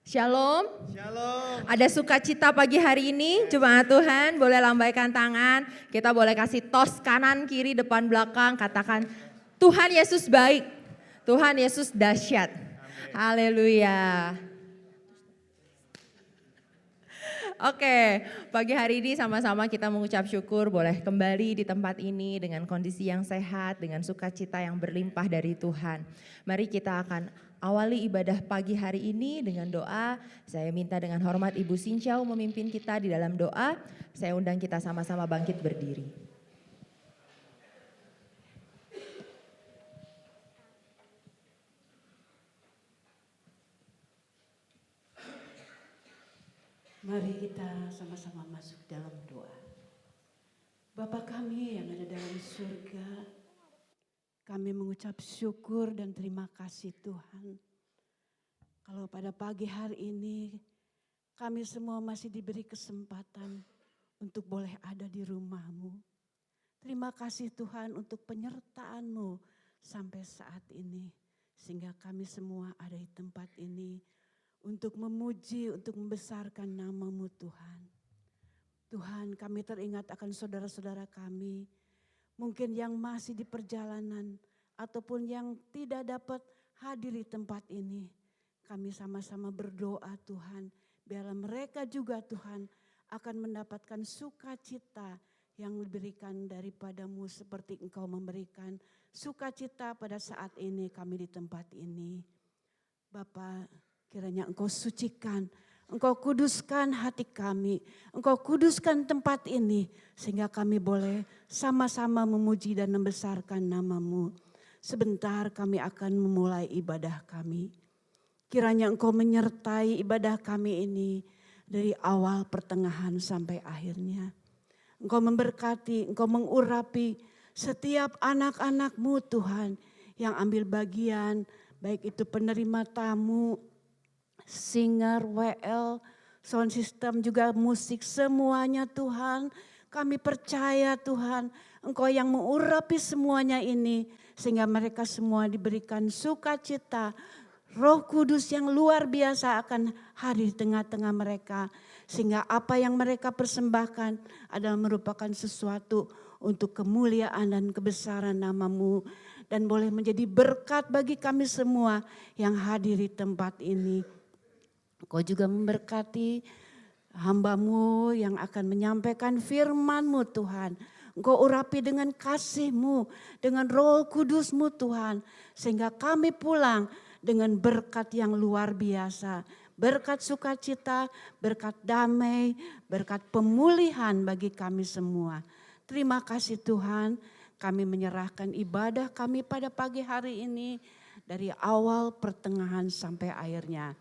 Shalom. Shalom. Ada sukacita pagi hari ini, jemaat Tuhan boleh lambaikan tangan. Kita boleh kasih tos kanan, kiri, depan, belakang. Katakan Tuhan Yesus baik, Tuhan Yesus dahsyat. Haleluya. Oke, pagi hari ini sama-sama kita mengucap syukur boleh kembali di tempat ini dengan kondisi yang sehat, dengan sukacita yang berlimpah dari Tuhan. Mari kita akan awali ibadah pagi hari ini dengan doa. Saya minta dengan hormat Ibu Sinchau memimpin kita di dalam doa. Saya undang kita sama-sama bangkit berdiri. Mari kita sama-sama masuk dalam doa. Bapa kami yang ada dalam surga, kami mengucap syukur dan terima kasih Tuhan. Kalau pada pagi hari ini kami semua masih diberi kesempatan untuk boleh ada di rumah-Mu. Terima kasih Tuhan untuk penyertaan-Mu sampai saat ini. Sehingga kami semua ada di tempat ini untuk memuji, untuk membesarkan nama-Mu Tuhan. Tuhan, kami teringat akan saudara-saudara kami, mungkin yang masih di perjalanan ataupun yang tidak dapat hadir di tempat ini. Kami sama-sama berdoa Tuhan, biarlah mereka juga Tuhan akan mendapatkan sukacita yang diberikan daripada-Mu seperti Engkau memberikan sukacita pada saat ini kami di tempat ini. Bapa, kiranya Engkau sucikan, Engkau kuduskan hati kami, Engkau kuduskan tempat ini sehingga kami boleh sama-sama memuji dan membesarkan nama-Mu. Sebentar kami akan memulai ibadah kami. Kiranya Engkau menyertai ibadah kami ini dari awal pertengahan sampai akhirnya. Engkau memberkati, Engkau mengurapi setiap anak-anak-Mu Tuhan yang ambil bagian, baik itu penerima tamu, singer, WL, sound system, juga musik, semuanya Tuhan. Kami percaya Tuhan, Engkau yang mengurapi semuanya ini sehingga mereka semua diberikan sukacita. Roh Kudus yang luar biasa akan hadir di tengah-tengah mereka. Sehingga apa yang mereka persembahkan adalah merupakan sesuatu untuk kemuliaan dan kebesaran nama-Mu. Dan boleh menjadi berkat bagi kami semua yang hadir di tempat ini. Engkau juga memberkati hamba-Mu yang akan menyampaikan firman-Mu Tuhan. Engkau urapi dengan kasih-Mu, dengan Roh Kudus-Mu Tuhan. Sehingga kami pulang dengan berkat yang luar biasa. Berkat sukacita, berkat damai, berkat pemulihan bagi kami semua. Terima kasih Tuhan, kami menyerahkan ibadah kami pada pagi hari ini dari awal pertengahan sampai akhirnya.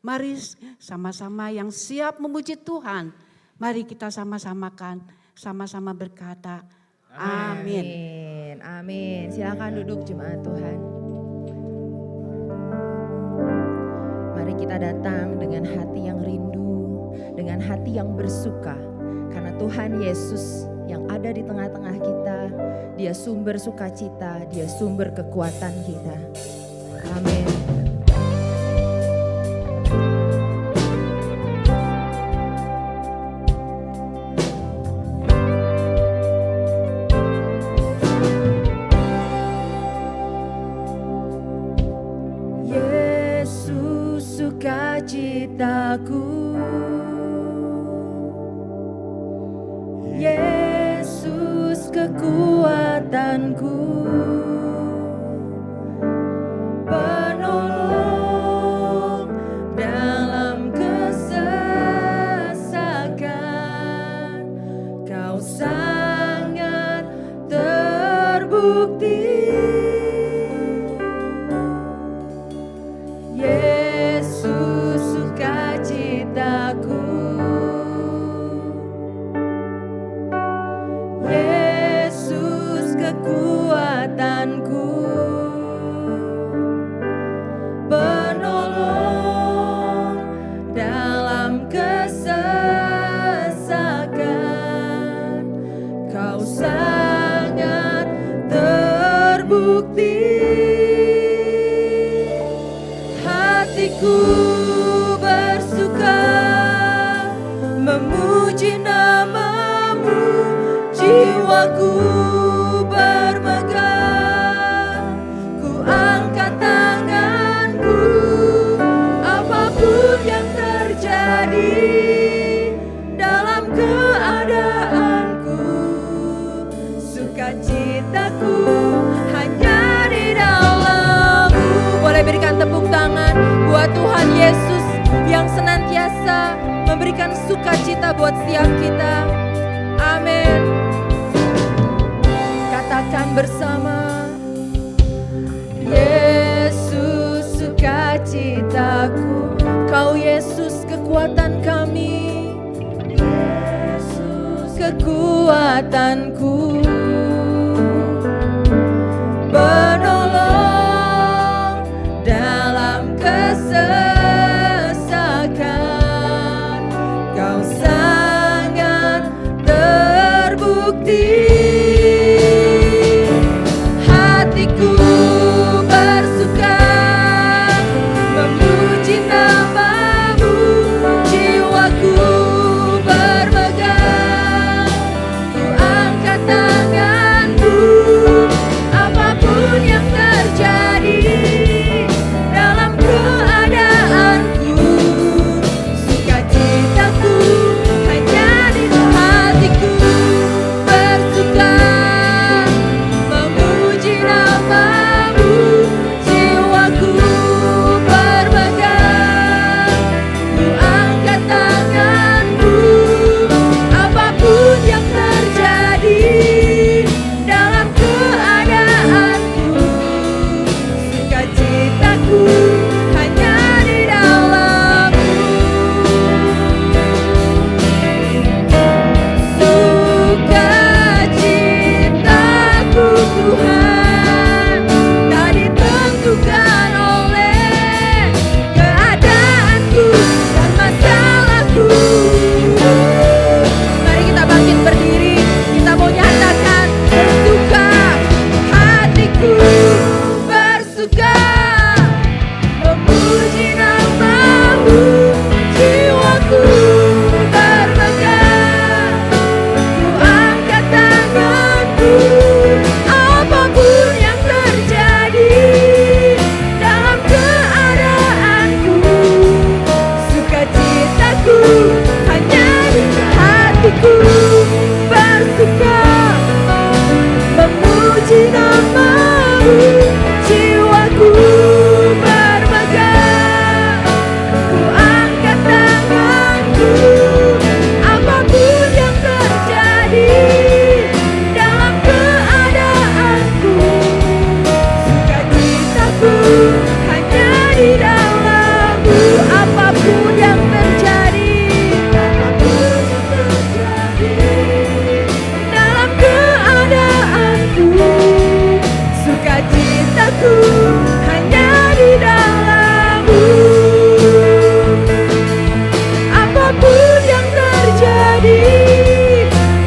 Mari sama-sama yang siap memuji Tuhan, mari kita sama-samakan, sama-sama berkata, amin. Amin. Amin. Silakan duduk jemaat Tuhan. Mari kita datang dengan hati yang rindu, dengan hati yang bersuka. Karena Tuhan Yesus yang ada di tengah-tengah kita, Dia sumber sukacita, Dia sumber kekuatan kita. Amin. Sukacitaku, Yesus kekuatanku, penolong dalam kesesakan, Kau sangat terbukti. Yesus kekuatanku, penolong dalam kesesakan, Kau sangat terbukti. Hatiku memuji namamu, jiwaku bermegah. Ku angkat tanganku, apapun yang terjadi dalam keadaanku, sukacitaku hanya di dalam-Mu. Boleh berikan tepuk tangan buat Tuhan Yesus yang senantiasa memberikan sukacita buat setiap kita. Amin. Katakan bersama, Yesus sukacitaku, Kau Yesus kekuatan kami, Yesus kekuatanku, penolong dalam kesesakan, Kau sangat terbukti. Hatiku bersuka memuji namamu, jiwaku bermegah. Ku angkat tanganku, apapun yang terjadi dalam keadaanku, sukacitaku hanya di hatiku bersuka memuji namamu, jiwaku bermegah. Ku angkat tanganku, apapun yang terjadi dalam keadaanku, sukacitaku hanya di dalam-Mu. Sukacitaku Tuhan tak ditentukan oleh keadaanku dan masalahku. Mari kita bangkit berdiri, kita mau nyatakan bersuka. Hatiku bersuka memuji namamu, jiwaku bermegah. Ku angkat tanganku, apapun yang terjadi dalam keadaanku, sukacitaku hanya di hatiku bersuka memuji namamu, jiwaku bermegah. Ku angkat tanganku, apapun yang terjadi dalam keadaanku, sukacitaku hanya di dalam-Mu. Apapun yang terjadi, apapun yang terjadi dalam keadaanku, sukacitaku hanya di dalam-Mu. Apapun yang terjadi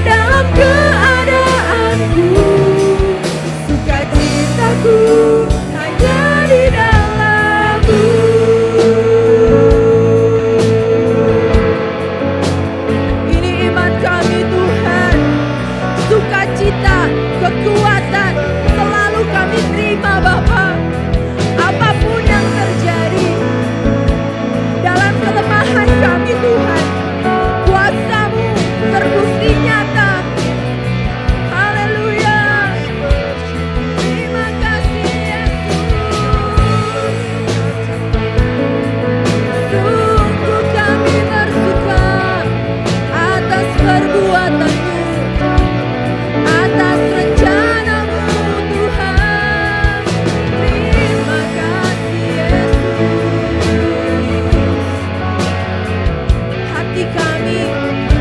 dalam keadaanku, sukacitaku hanya di dalam-Mu. Ini iman kami Tuhan, sukacita, kekuatan selalu kami terima Bapa. Apapun yang terjadi dalam kelemahan kami Tuhan, kuasa-Mu terbukti nyata. Haleluya. Terima kasih Yesus. Sungguh kami bersuka atas perbuatan-Mu, atas rencana-Mu Tuhan. Terima kasih Yesus. Hati kami,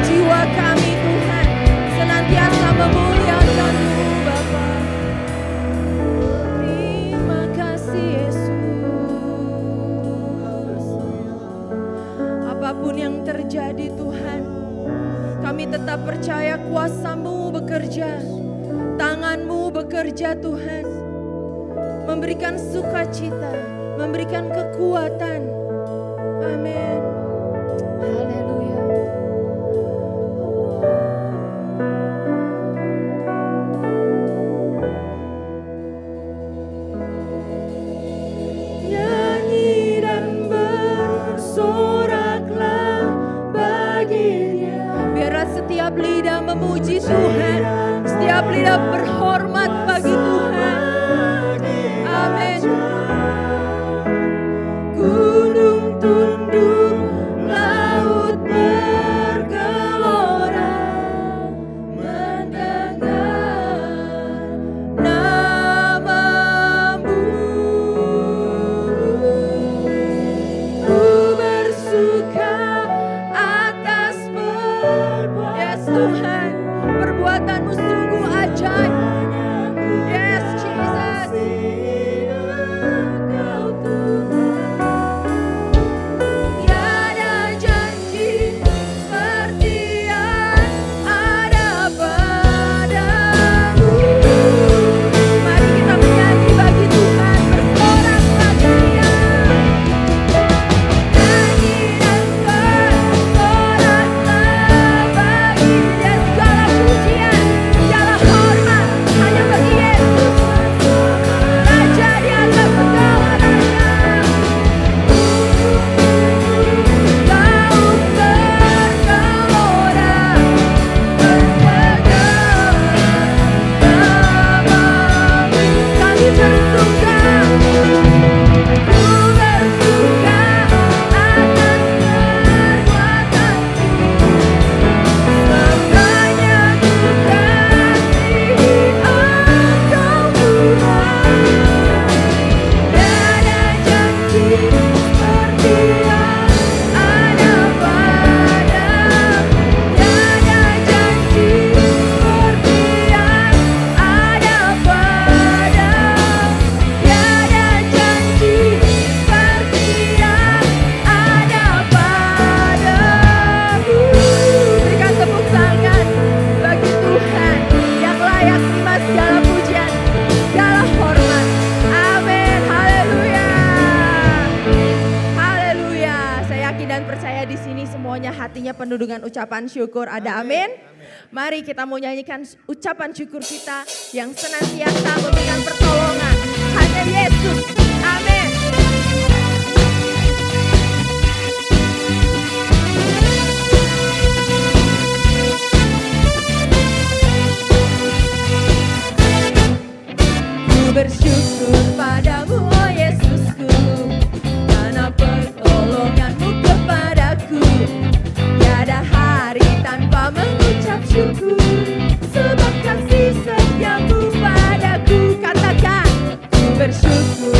jiwa kami Tuhan senantiasa memuliakan-Mu Bapa. Terima kasih Yesus. Apapun yang terjadi Tuhan, kami tetap percaya kuasa-Mu bekerja, tangan-Mu bekerja Tuhan, memberikan sukacita, memberikan kekuatan. Amin. Haleluya. memuji Tuhan. Setiap lidah berhormat bagi Tuhan. Amin. Gunung tunduk, laut bergelora, mendengar namamu. Ku bersuka atas perbuatan. Yes Tuhan, perbuatanmu sungguh ajaib. Yes Jesus. Engkau Tuhan. Tiada janji seperti yang ada padamu. Mari kita menyanyi bagi Tuhan, bersoraklah Dia. Nyanyi dan bersoraklah bagi Dia. Segala pujian, segala hormat hanya bagi Yesus, Raja di atas segala raja. Laut bergelora, mendengar namamu. Kami bersuka, ku bersuka atas perbuatanmu. Selamanya ku kasihi Engkau Tuhan. Tiada janji seperti yang ada padamu. Tiada janji seperti yang ada padamu. Tiada janji seperti yang ada padamu. Berikan tepuk tangan bagi Tuhan yang layak terima segala pujian, segala hormat. Amin. Haleluya. Haleluya. Saya yakin dan percaya di sini semuanya hatinya penuh dengan ucapan syukur. Ada amin? Mari kita mau nyanyikan ucapan syukur kita yang senantiasa memberikan pertolongan. Hanya Yesus. Amin. Ku bersyukur padamu, oh Yesusku, karena pertolonganmu kepadaku. Tiada hari tanpa mengucap syukur, sebab kasih setiamu padaku. Katakan, ku bersyukur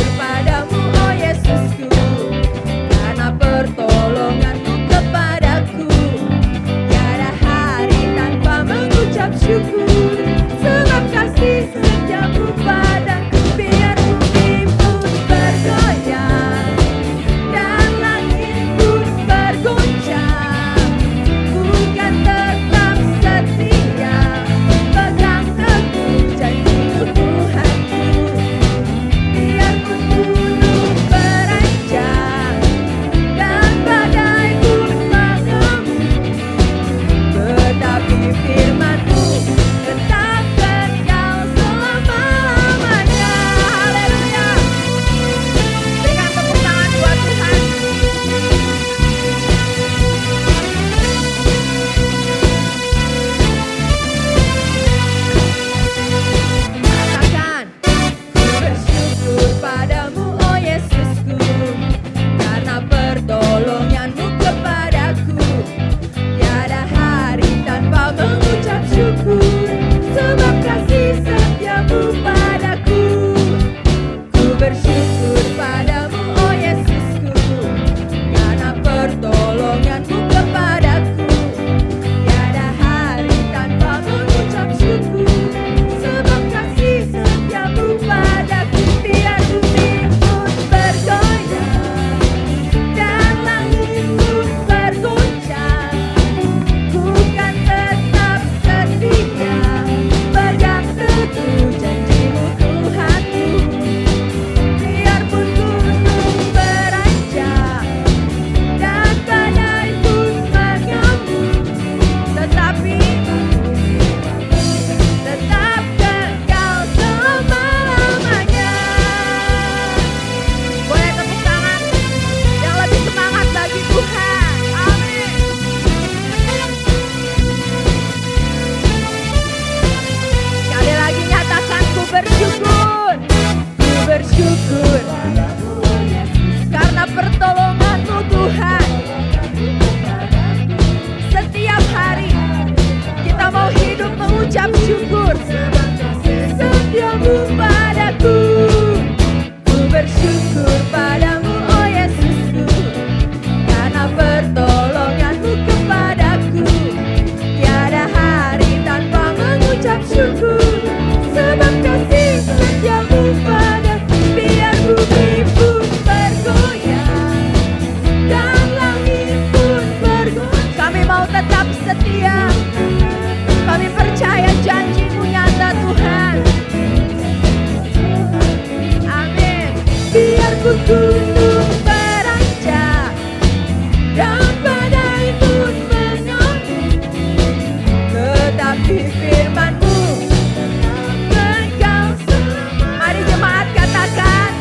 dan badai pun mengamuk, tetapi firman-Mu kekal selamanya. Mari jemaat katakan,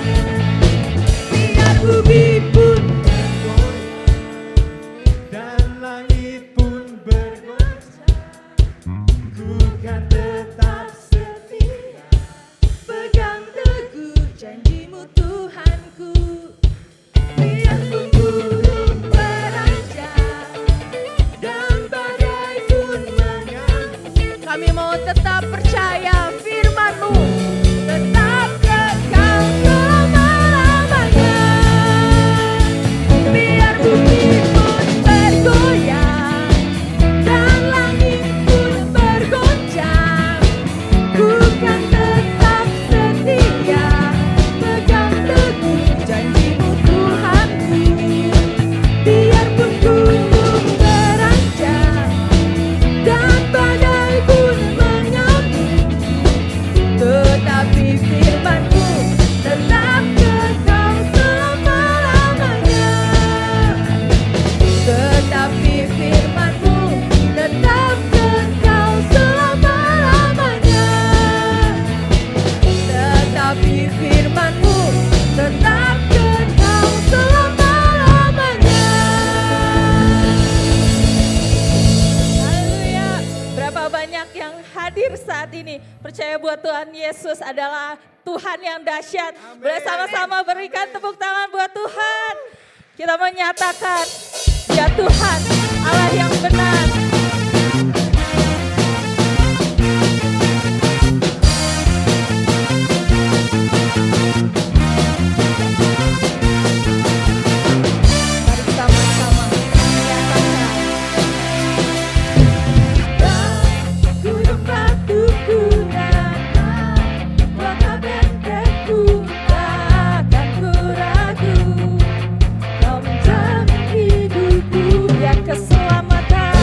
biar bumi pun dan langit pun bergoncang, ku kan tetap setia, pegang teguh janji-Mu Tuhanku. Biarpun gunung beranjak dan badai pun mengamuk, kami mau tetap percaya firman-Mu tetap kekal selama-lamanya. Biar bumi pun bergoyang dan langit pun bergoncang, ku kan tetap setia, pegang teguh janji-Mu Tuhanku. Biarpun gunung beranjak dan badai pun mengamuk, tetapi firman-Mu tetap kekal selama-lamanya. Tetapi firman-Mu tetap kekal selama-lamanya. Tetapi firman-Mu tetap kekal selama-lamanya. Haleluya. Berapa banyak yang hadir saat ini percaya buat Tuhan Yesus adalah Tuhan yang dahsyat. Boleh sama-sama berikan tepuk tangan buat Tuhan. Kita menyatakan, ya Tuhan, Allah yang benar. Mari sama-sama menyatakan. Gunung batuku naik, maka bentengku takkan ku ragu. Kau menjamin hidupku, Yang keselamatan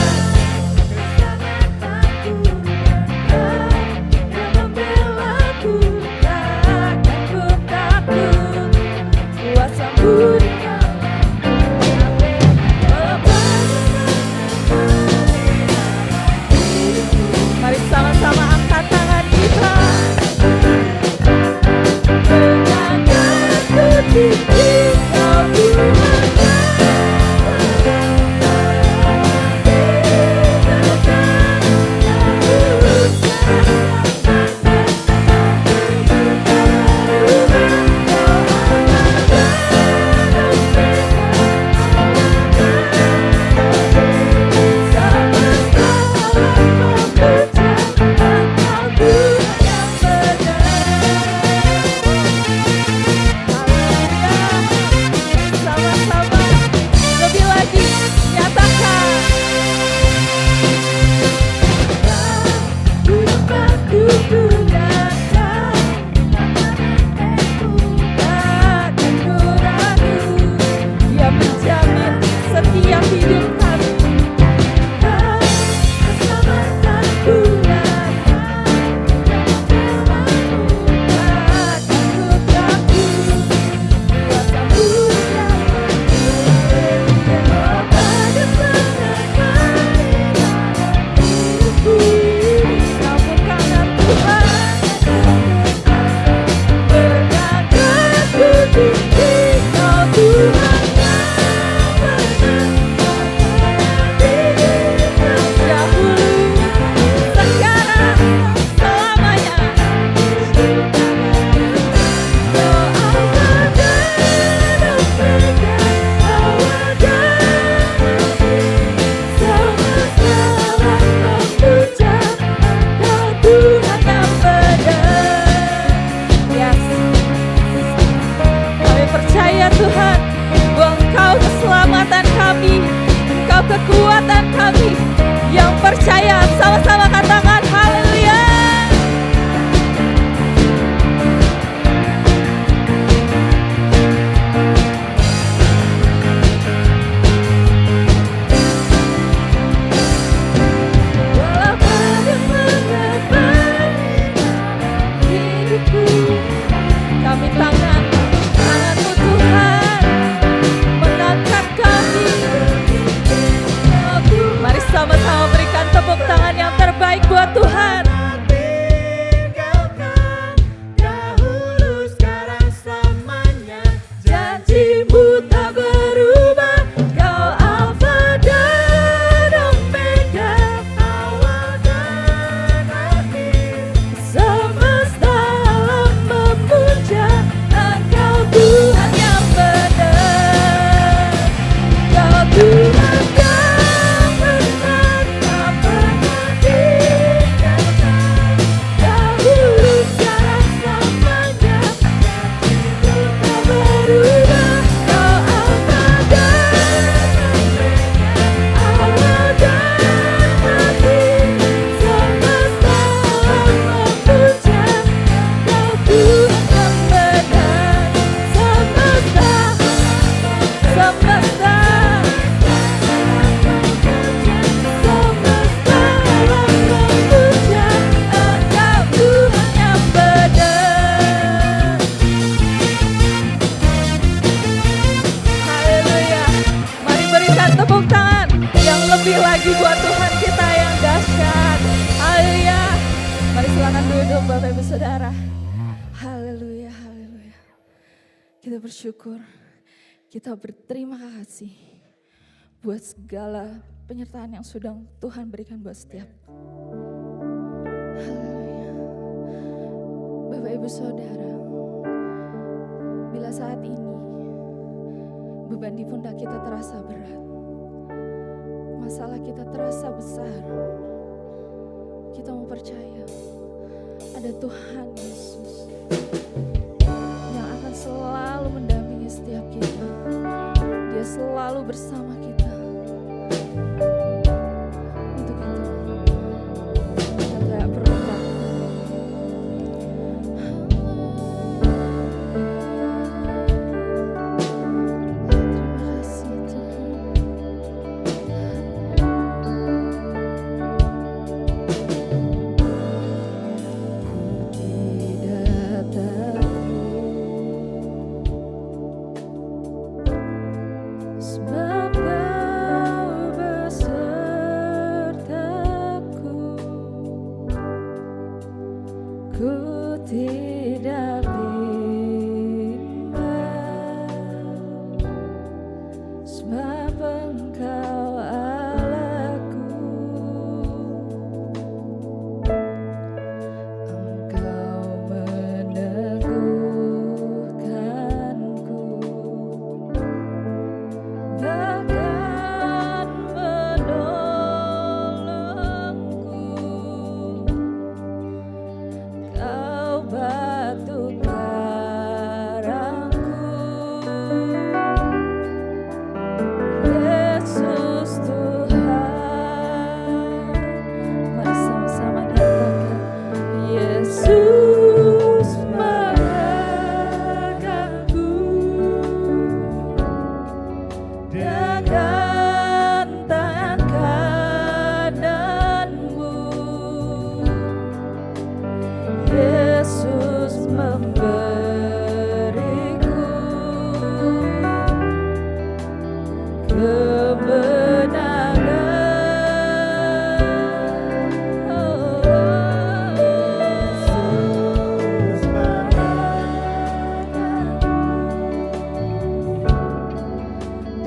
berikan tepuk tangan yang lebih lagi buat Tuhan kita yang dahsyat. Haleluya. Mari silakan duduk Bapak Ibu Saudara. Haleluya, haleluya. Kita bersyukur, kita berterima kasih buat segala penyertaan yang sudah Tuhan berikan buat setiap. Haleluya. Bapak Ibu Saudara, bila saat ini beban di pundak kita terasa berat, masalah kita terasa besar, kita mau percaya ada Tuhan Yesus yang akan selalu mendampingi setiap kita. Dia selalu bersama kita. Untuk itu kita tidak perlu takut. Terima kasih Tuhan. Tidak takut, sebab Kau besertaku. Ku tidak bimbang, sebab Engkau Allahku. Engkau meneguhkanku, bahkan menolongku. Kau batu karangku, Yesus Tuhan. Mari sama-sama nyatakan, Yesus megangku dengan tangan kananmu. Yesus memberiku kemenangan. Oh, Yesus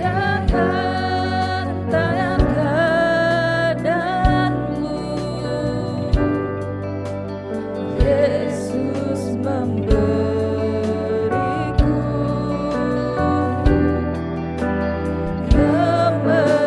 dengan tangan kananmu. Yesus memberiku kemenangan.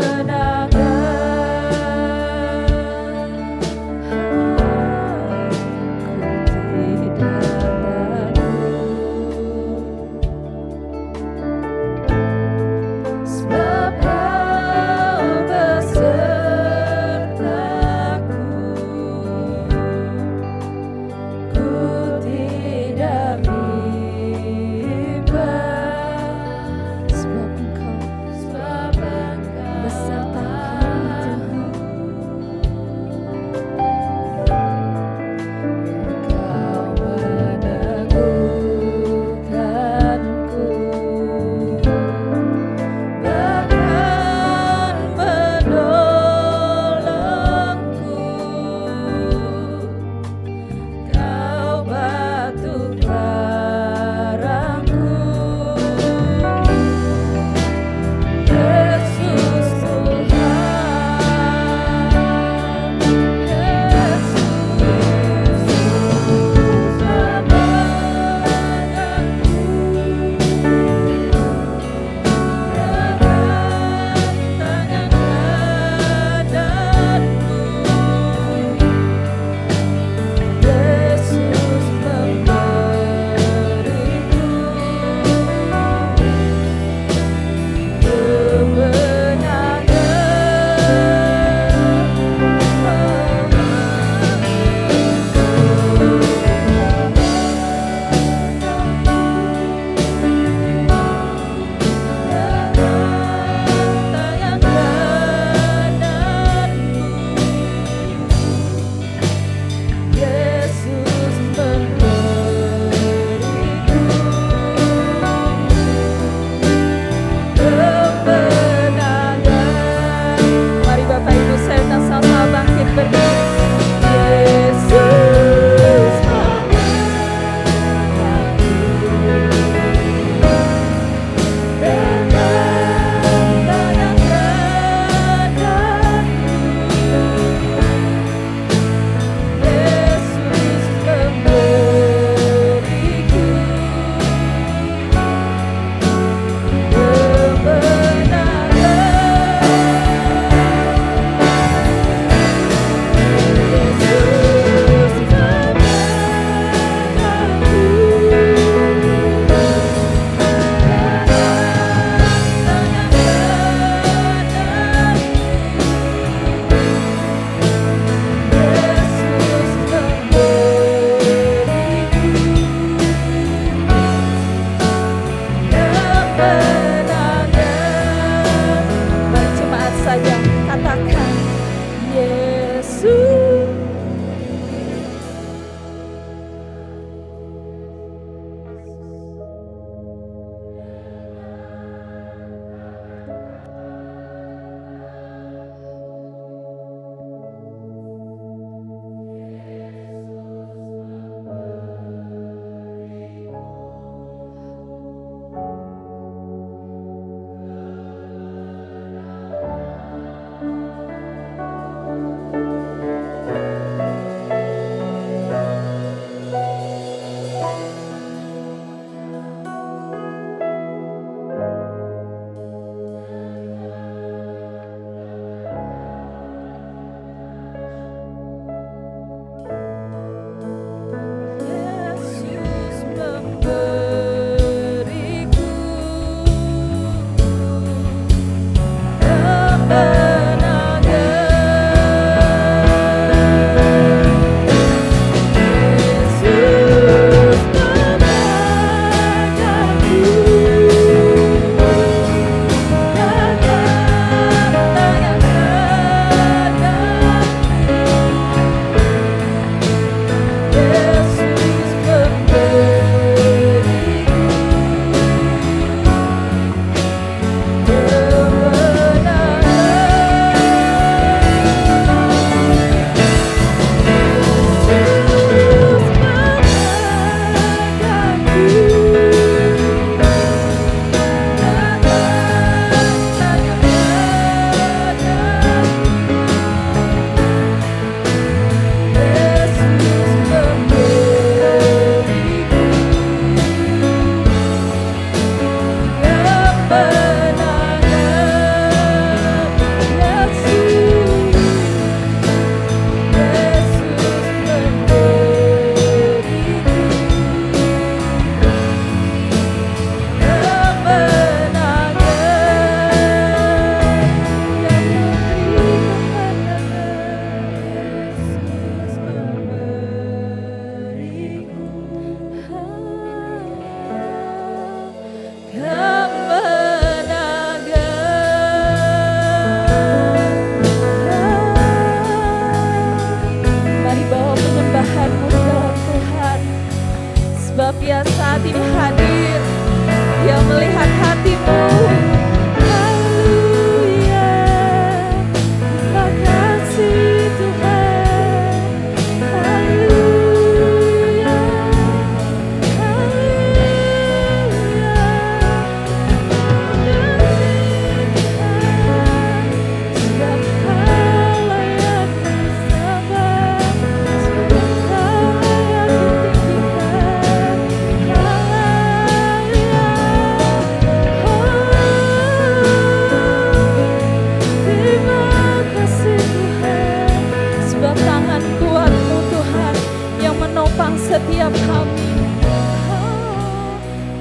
setiap kami.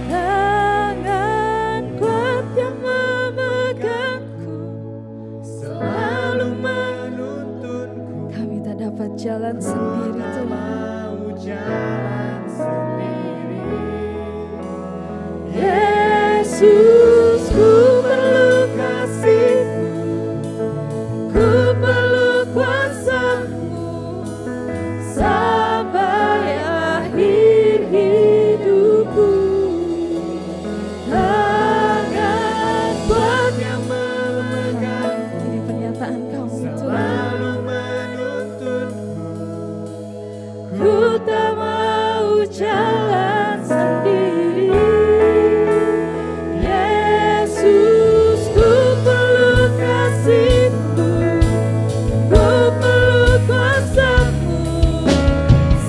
Tangan kuat yang memegangku, selalu menuntunku. Kami tak dapat jalan sendiri Tak Tuhan. mau jalan sendiri. Yesus, ku perlu kasih-Mu, ku perlu kuasa-Mu sampai akhir hidupku. Tangan kuat yang memegangku, Ini pernyataan kami Tuhan. Selalu menuntunku. ku tak mau jalan sendiri. Yesus, ku perlu kasih-Mu, ku perlu kuasa-Mu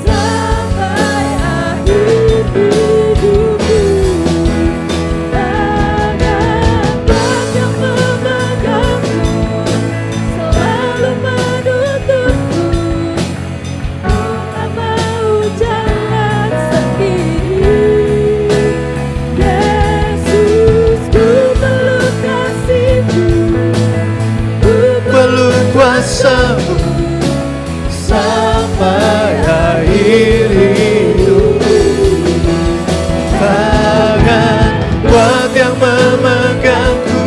sampai akhir hidupku. Tangan kuat yang memegangku, selalu menuntunku. Ku tak mau jalan sendiri. Yesus, ku perlu kasih-Mu, ku Perlu kuasa-Mu sampai akhir hidupku. Tangan kuat yang memegangku.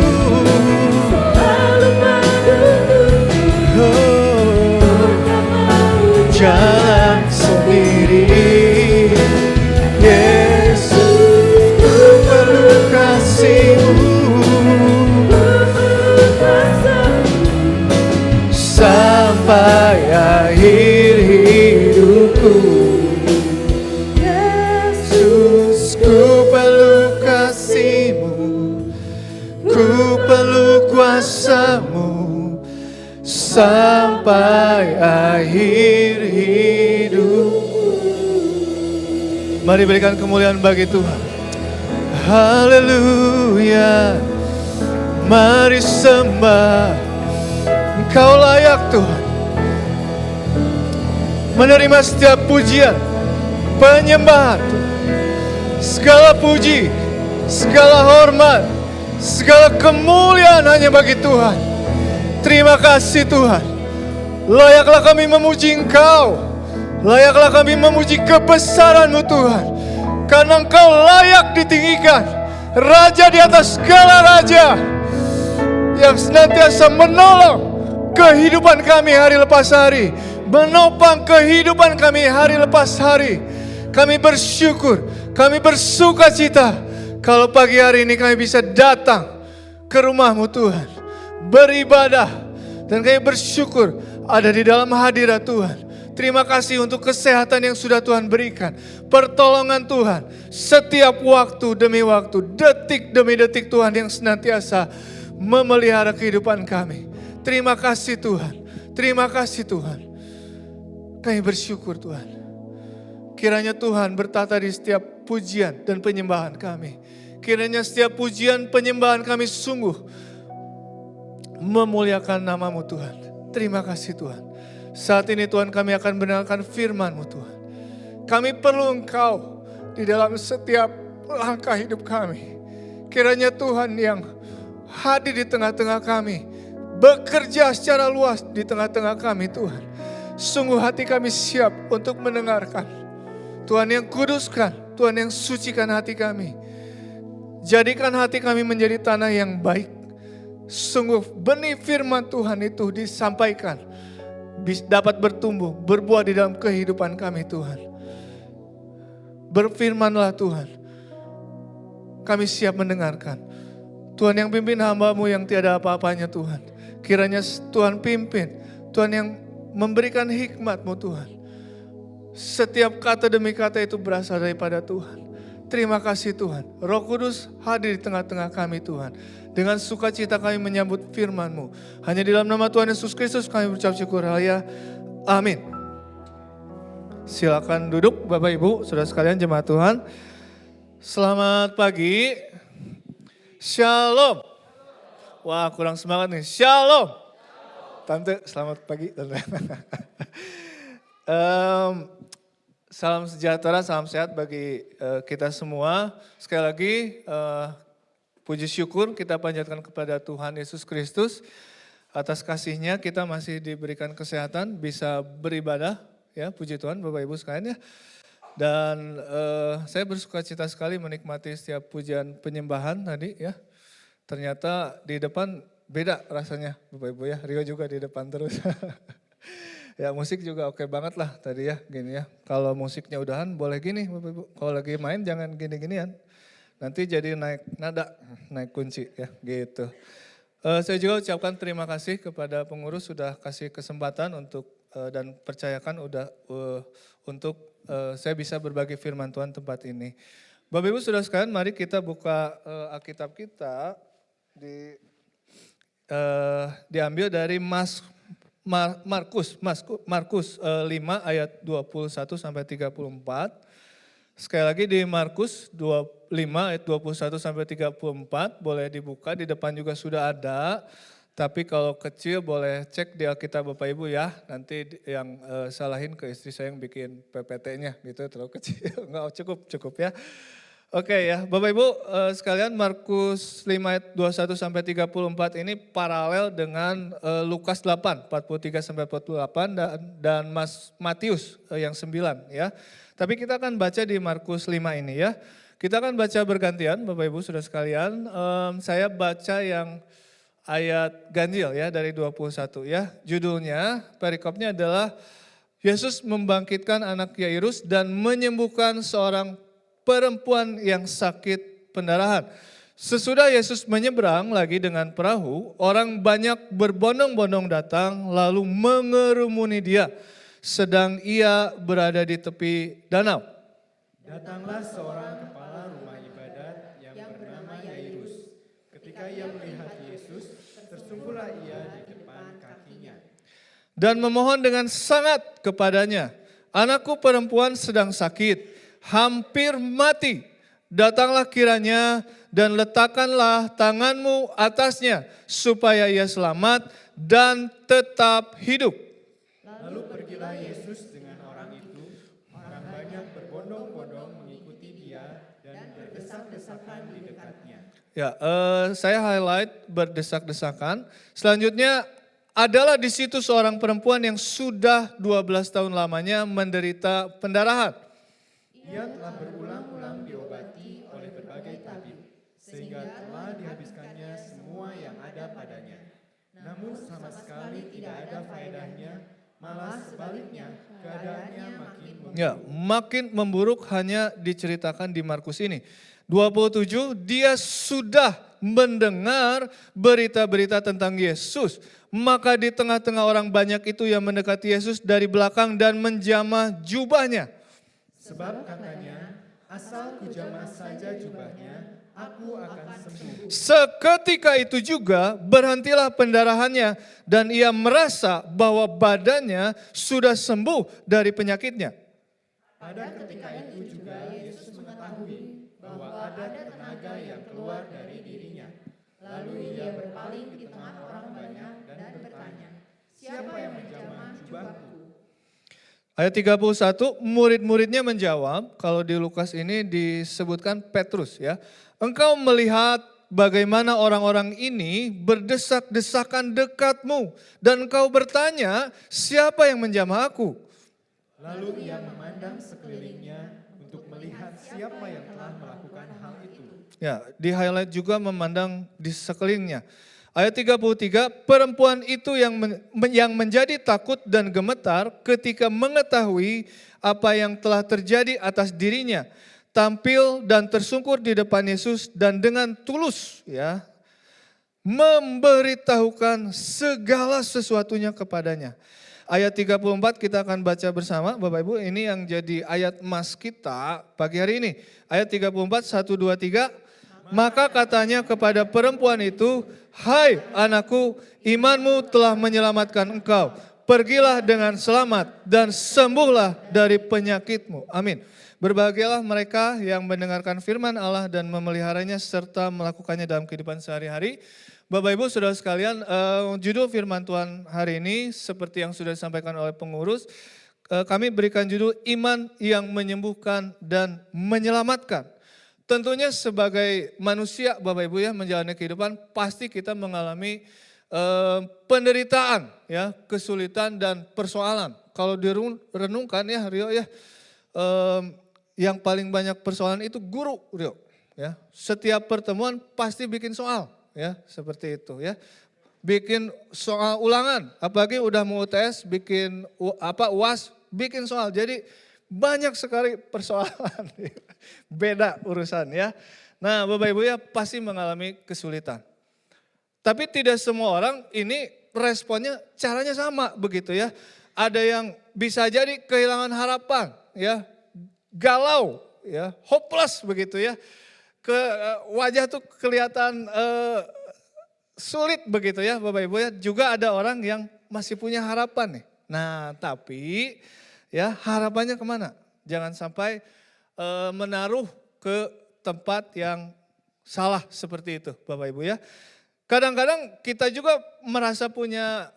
selalu menuntunku. Oh, Tak mau jalan sendiri. Yesus, ku perlu kasih-Mu sampai akhir hidupku. Yesus, ku perlu kasih-Mu, ku perlu kuasa-Mu sampai akhir hidupku. Mari berikan kemuliaan bagi Tuhan. Haleluya. Mari sembah. Engkau layak Tuhan menerima setiap pujian, penyembahan Tuhan. Segala puji, segala hormat, segala kemuliaan hanya bagi Tuhan. Terima kasih Tuhan. Layaklah kami memuji Engkau. Layaklah kami memuji kebesaran-Mu Tuhan. Karena Engkau layak ditinggikan. Raja di atas segala raja. Yang senantiasa menolong kehidupan kami hari lepas hari. Menopang kehidupan kami hari lepas hari. Kami bersyukur, kami bersuka cita. Kalau pagi hari ini kami bisa datang ke rumah-Mu Tuhan. Beribadah. Dan kami bersyukur ada di dalam hadirat Tuhan. Terima kasih untuk kesehatan yang sudah Tuhan berikan. Pertolongan Tuhan. Setiap waktu demi waktu, detik demi detik Tuhan yang senantiasa memelihara kehidupan kami. Terima kasih Tuhan. Terima kasih Tuhan. Kami bersyukur Tuhan. Kiranya Tuhan bertata di setiap pujian dan penyembahan kami. Kiranya setiap pujian penyembahan kami sungguh memuliakan nama-Mu Tuhan. Terima kasih Tuhan. Saat ini Tuhan kami akan mendengarkan firman-Mu Tuhan. Kami perlu Engkau di dalam setiap langkah hidup kami. Kiranya Tuhan yang hadir di tengah-tengah kami. Bekerja secara luas di tengah-tengah kami Tuhan. Sungguh hati kami siap untuk mendengarkan. Tuhan yang kuduskan, Tuhan yang sucikan hati kami. Jadikan hati kami menjadi tanah yang baik. Sungguh benih firman Tuhan itu disampaikan. Dapat bertumbuh, berbuah di dalam kehidupan kami Tuhan. Berfirmanlah Tuhan. Kami siap mendengarkan. Tuhan yang pimpin hamba-Mu yang tiada apa-apanya Tuhan. Kiranya Tuhan pimpin. Tuhan yang memberikan hikmat-Mu Tuhan. Setiap kata demi kata itu berasal daripada Tuhan. Terima kasih Tuhan. Roh Kudus hadir di tengah-tengah kami Tuhan. Dengan sukacita kami menyambut firman-Mu. Hanya di dalam nama Tuhan Yesus Kristus kami berucap syukur. Haleluya. Amin. Silakan duduk Bapak Ibu, saudara sekalian jemaat Tuhan. Selamat pagi. Shalom. Wah kurang semangat nih. Shalom. Tante selamat pagi Tante. Salam sejahtera, salam sehat bagi kita semua. Sekali lagi puji syukur kita panjatkan kepada Tuhan Yesus Kristus. Atas kasih-Nya kita masih diberikan kesehatan, bisa beribadah. Ya, puji Tuhan Bapak Ibu sekalian ya. Dan saya bersuka cita sekali menikmati setiap pujian penyembahan tadi ya. Ternyata di depan beda rasanya Bapak Ibu ya. Rio juga di depan terus. Ya musik juga oke banget lah tadi ya gini ya. Kalau musiknya udahan boleh gini Bapak Ibu. Kalau lagi main jangan gini-ginian. Nanti jadi naik nada, naik kunci ya gitu. Saya juga ucapkan terima kasih kepada pengurus sudah kasih kesempatan untuk dan percayakan untuk saya bisa berbagi firman Tuhan tempat ini. Bapak Ibu saudara sekalian mari kita buka Alkitab kita diambil dari Markus 5 ayat 21 sampai 34. Sekali lagi di Markus 5 ayat 21 sampai 34 boleh dibuka, di depan juga sudah ada. Tapi kalau kecil boleh cek di Alkitab Bapak Ibu ya. Nanti yang salahin ke istri saya yang bikin PPT-nya gitu terlalu kecil. Enggak cukup ya. Oke ya, Bapak Ibu sekalian Markus 5 ayat 21 sampai 34 ini paralel dengan Lukas 8 43 sampai 48 dan Matius yang 9 ya. Tapi kita akan baca di Markus 5 ini ya. Kita akan baca bergantian Bapak Ibu sudah sekalian. Saya baca yang ayat ganjil ya dari 21 ya. Judulnya, perikopnya adalah Yesus membangkitkan anak Yairus dan menyembuhkan seorang perempuan yang sakit pendarahan. Sesudah Yesus menyeberang lagi dengan perahu, orang banyak berbondong-bondong datang lalu mengerumuni dia, sedang ia berada di tepi danau. Datanglah seorang kepala rumah ibadat yang bernama Yairus. Ketika ia melihat Yesus, tersungguhlah ia di depan kakinya. Dan memohon dengan sangat kepadanya, anakku perempuan sedang sakit, hampir mati. Datanglah kiranya dan letakkanlah tanganmu atasnya supaya ia selamat dan tetap hidup. Lalu pergilah Yesus dengan orang itu. Orang banyak berbondong-bondong mengikuti dia dan berdesak-desakan di dekatnya. Ya, saya highlight berdesak-desakan. Selanjutnya adalah di situ seorang perempuan yang sudah 12 tahun lamanya menderita pendarahan. Ia telah berulang-ulang diobati oleh berbagai tabib, sehingga telah dihabiskannya semua yang ada padanya. Namun sama sekali tidak ada faedahnya, malah sebaliknya keadaannya makin memburuk. Ya, makin memburuk hanya diceritakan di Markus ini. 27, dia sudah mendengar berita-berita tentang Yesus. Maka di tengah-tengah orang banyak itu yang mendekati Yesus dari belakang dan menjamah jubahnya. Sebab katanya, asal kujamah saja jubahnya, aku akan sembuh. Seketika itu juga berhentilah pendarahannya dan ia merasa bahwa badannya sudah sembuh dari penyakitnya. Pada ketika itu juga Yesus mengetahui bahwa ada tenaga yang keluar dari dirinya. Lalu ia berpaling di tengah orang banyak dan bertanya, siapa yang menjamah jubahku? Ayat 31, murid-muridnya menjawab, kalau di Lukas ini disebutkan Petrus ya. Engkau melihat bagaimana orang-orang ini berdesak-desakan dekatmu dan engkau bertanya, siapa yang menjamah aku? Lalu ia memandang sekelilingnya untuk melihat siapa yang telah melakukan hal itu. Ya, di highlight juga memandang di sekelilingnya. Ayat 33, perempuan itu yang menjadi takut dan gemetar ketika mengetahui apa yang telah terjadi atas dirinya, tampil dan tersungkur di depan Yesus dan dengan tulus ya memberitahukan segala sesuatunya kepadanya. Ayat 34 kita akan baca bersama Bapak Ibu, ini yang jadi ayat emas kita pagi hari ini. Ayat 34, 1, 2, 3. Maka katanya kepada perempuan itu, hai anakku, imanmu telah menyelamatkan engkau. Pergilah dengan selamat dan sembuhlah dari penyakitmu. Amin. Berbahagialah mereka yang mendengarkan firman Allah dan memeliharanya serta melakukannya dalam kehidupan sehari-hari. Bapak Ibu Saudara sekalian, judul firman Tuhan hari ini seperti yang sudah disampaikan oleh pengurus, kami berikan judul iman yang menyembuhkan dan menyelamatkan. Tentunya sebagai manusia Bapak Ibu ya menjalani kehidupan pasti kita mengalami penderitaan ya, kesulitan dan persoalan. Kalau direnungkan ya Rio ya, yang paling banyak persoalan itu guru Rio ya. Setiap pertemuan pasti bikin soal. Ya, seperti itu ya. Bikin soal ulangan, apalagi udah mau UTS, bikin UAS, bikin soal. Jadi banyak sekali persoalan. Beda urusan ya. Nah, Bapak Ibu ya pasti mengalami kesulitan. Tapi tidak semua orang ini responnya caranya sama begitu ya. Ada yang bisa jadi kehilangan harapan ya, galau ya, hopeless begitu ya. Wajah tuh kelihatan sulit begitu ya Bapak Ibu ya. Juga ada orang yang masih punya harapan nih. Nah tapi ya harapannya kemana? Jangan sampai menaruh ke tempat yang salah seperti itu Bapak Ibu ya. Kadang-kadang kita juga merasa punya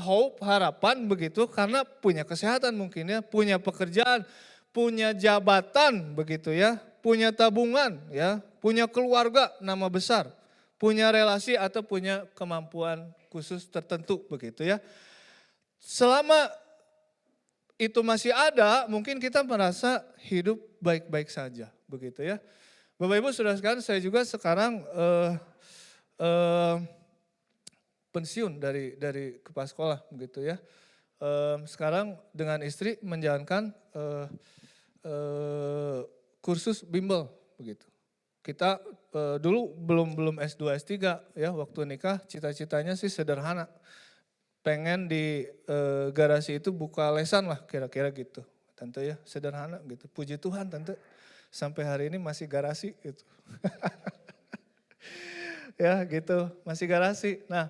hope, harapan begitu karena punya kesehatan mungkin ya. Punya pekerjaan, punya jabatan begitu ya. Punya tabungan ya, punya keluarga nama besar, punya relasi atau punya kemampuan khusus tertentu begitu ya. Selama itu masih ada, mungkin kita merasa hidup baik-baik saja begitu ya. Bapak Ibu Saudara sekalian, saya juga sekarang pensiun dari kepala sekolah begitu ya. Sekarang dengan istri menjalankan kursus bimbel begitu. Kita dulu belum S2 S3 ya, waktu nikah cita-citanya sih sederhana. Pengen di garasi itu buka lesan lah kira-kira gitu. Tante ya, sederhana gitu. Puji Tuhan Tante, sampai hari ini masih garasi gitu. Ya gitu, masih garasi. Nah,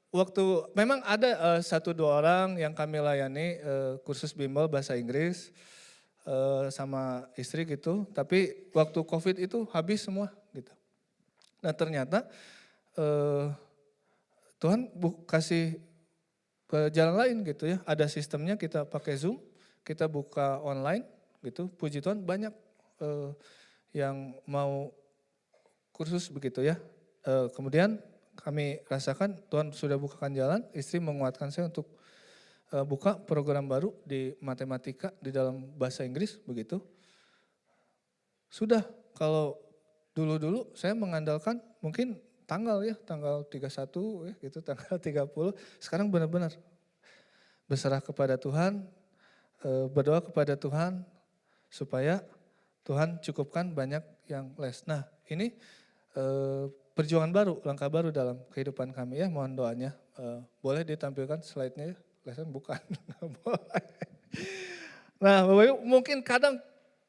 waktu memang ada 1-2 orang yang kami layani kursus bimbel bahasa Inggris. Sama istri gitu, tapi waktu COVID itu habis semua gitu. Nah ternyata Tuhan kasih ke jalan lain gitu ya, ada sistemnya kita pakai Zoom, kita buka online gitu, puji Tuhan banyak yang mau kursus begitu ya. Kemudian kami rasakan Tuhan sudah bukakan jalan, istri menguatkan saya untuk buka program baru di matematika di dalam bahasa Inggris begitu. Sudah, kalau dulu-dulu saya mengandalkan mungkin tanggal 31 ya gitu, tanggal 30. Sekarang benar-benar berserah kepada Tuhan, berdoa kepada Tuhan supaya Tuhan cukupkan banyak yang les. Nah, ini perjuangan baru, langkah baru dalam kehidupan kami ya, mohon doanya. Boleh ditampilkan slide-nya ya? Lesan bukan. Nah, Bapak Ibu mungkin kadang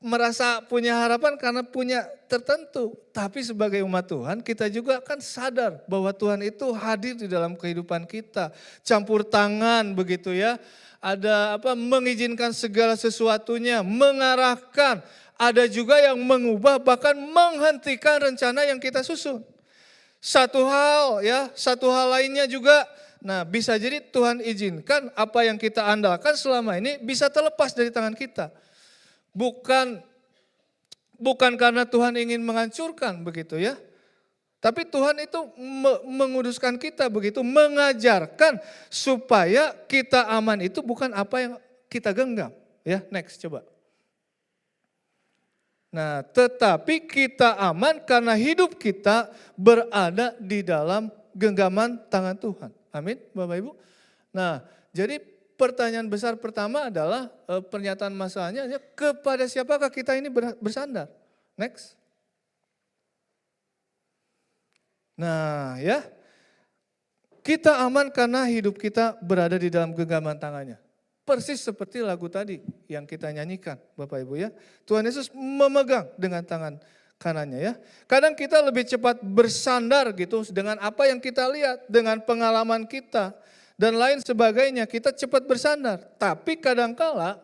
merasa punya harapan karena punya tertentu. Tapi sebagai umat Tuhan kita juga kan sadar bahwa Tuhan itu hadir di dalam kehidupan kita. Campur tangan begitu ya. Ada mengizinkan segala sesuatunya, mengarahkan. Ada juga yang mengubah bahkan menghentikan rencana yang kita susun. Satu hal lainnya juga. Nah, bisa jadi Tuhan izinkan apa yang kita andalkan selama ini bisa terlepas dari tangan kita. Bukan karena Tuhan ingin menghancurkan begitu ya. Tapi Tuhan itu menguduskan kita begitu, mengajarkan supaya kita aman itu bukan apa yang kita genggam. Ya, next coba. Nah, tetapi kita aman karena hidup kita berada di dalam genggaman tangan Tuhan. Amin, Bapak Ibu. Nah, jadi pertanyaan besar pertama adalah pernyataan masalahnya kepada siapakah kita ini bersandar? Next. Nah ya, kita aman karena hidup kita berada di dalam genggaman tangannya. Persis seperti lagu tadi yang kita nyanyikan Bapak Ibu ya. Tuhan Yesus memegang dengan tangan kanannya ya. Kadang kita lebih cepat bersandar gitu dengan apa yang kita lihat, dengan pengalaman kita. Dan lain sebagainya, kita cepat bersandar. Tapi kadangkala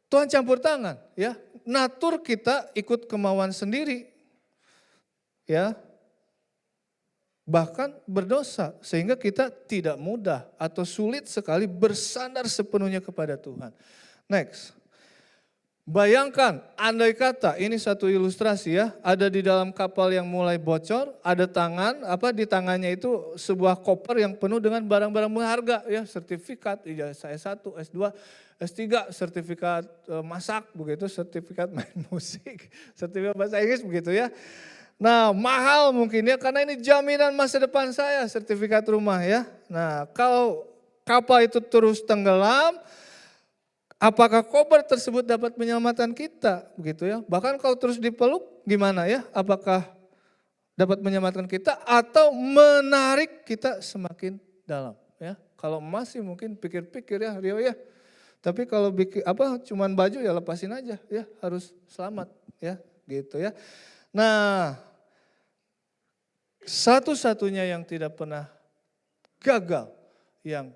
Tuhan campur tangan ya. Natur kita ikut kemauan sendiri ya. Bahkan berdosa sehingga kita tidak mudah atau sulit sekali bersandar sepenuhnya kepada Tuhan. Next. Bayangkan, andai kata ini satu ilustrasi ya, ada di dalam kapal yang mulai bocor, ada tangan, di tangannya itu sebuah koper yang penuh dengan barang-barang berharga ya, sertifikat, ijazah S1, S2, S3, sertifikat masak begitu, sertifikat main musik, sertifikat bahasa Inggris begitu ya. Nah, mahal mungkin ya karena ini jaminan masa depan saya, sertifikat rumah ya. Nah, kalau kapal itu terus tenggelam, apakah koper tersebut dapat menyelamatkan kita begitu ya? Bahkan kalau terus dipeluk gimana ya? Apakah dapat menyelamatkan kita atau menarik kita semakin dalam ya? Kalau masih mungkin pikir-pikir ya Rio ya. Tapi kalau bikin cuman baju ya lepasin aja ya, harus selamat ya gitu ya. Nah, satu-satunya yang tidak pernah gagal, yang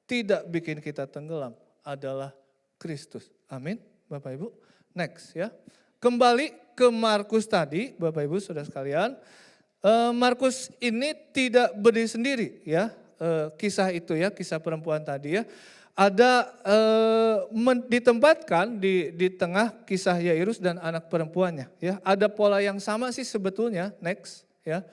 tidak bikin kita tenggelam adalah Kristus. Amin, Bapak Ibu. Next ya. Kembali ke Markus tadi, Bapak Ibu Saudara sekalian. Markus ini tidak berdiri sendiri ya. Kisah itu ya, kisah perempuan tadi ya. Ada ditempatkan di tengah kisah Yairus dan anak perempuannya ya. Ada pola yang sama sih sebetulnya. Next ya.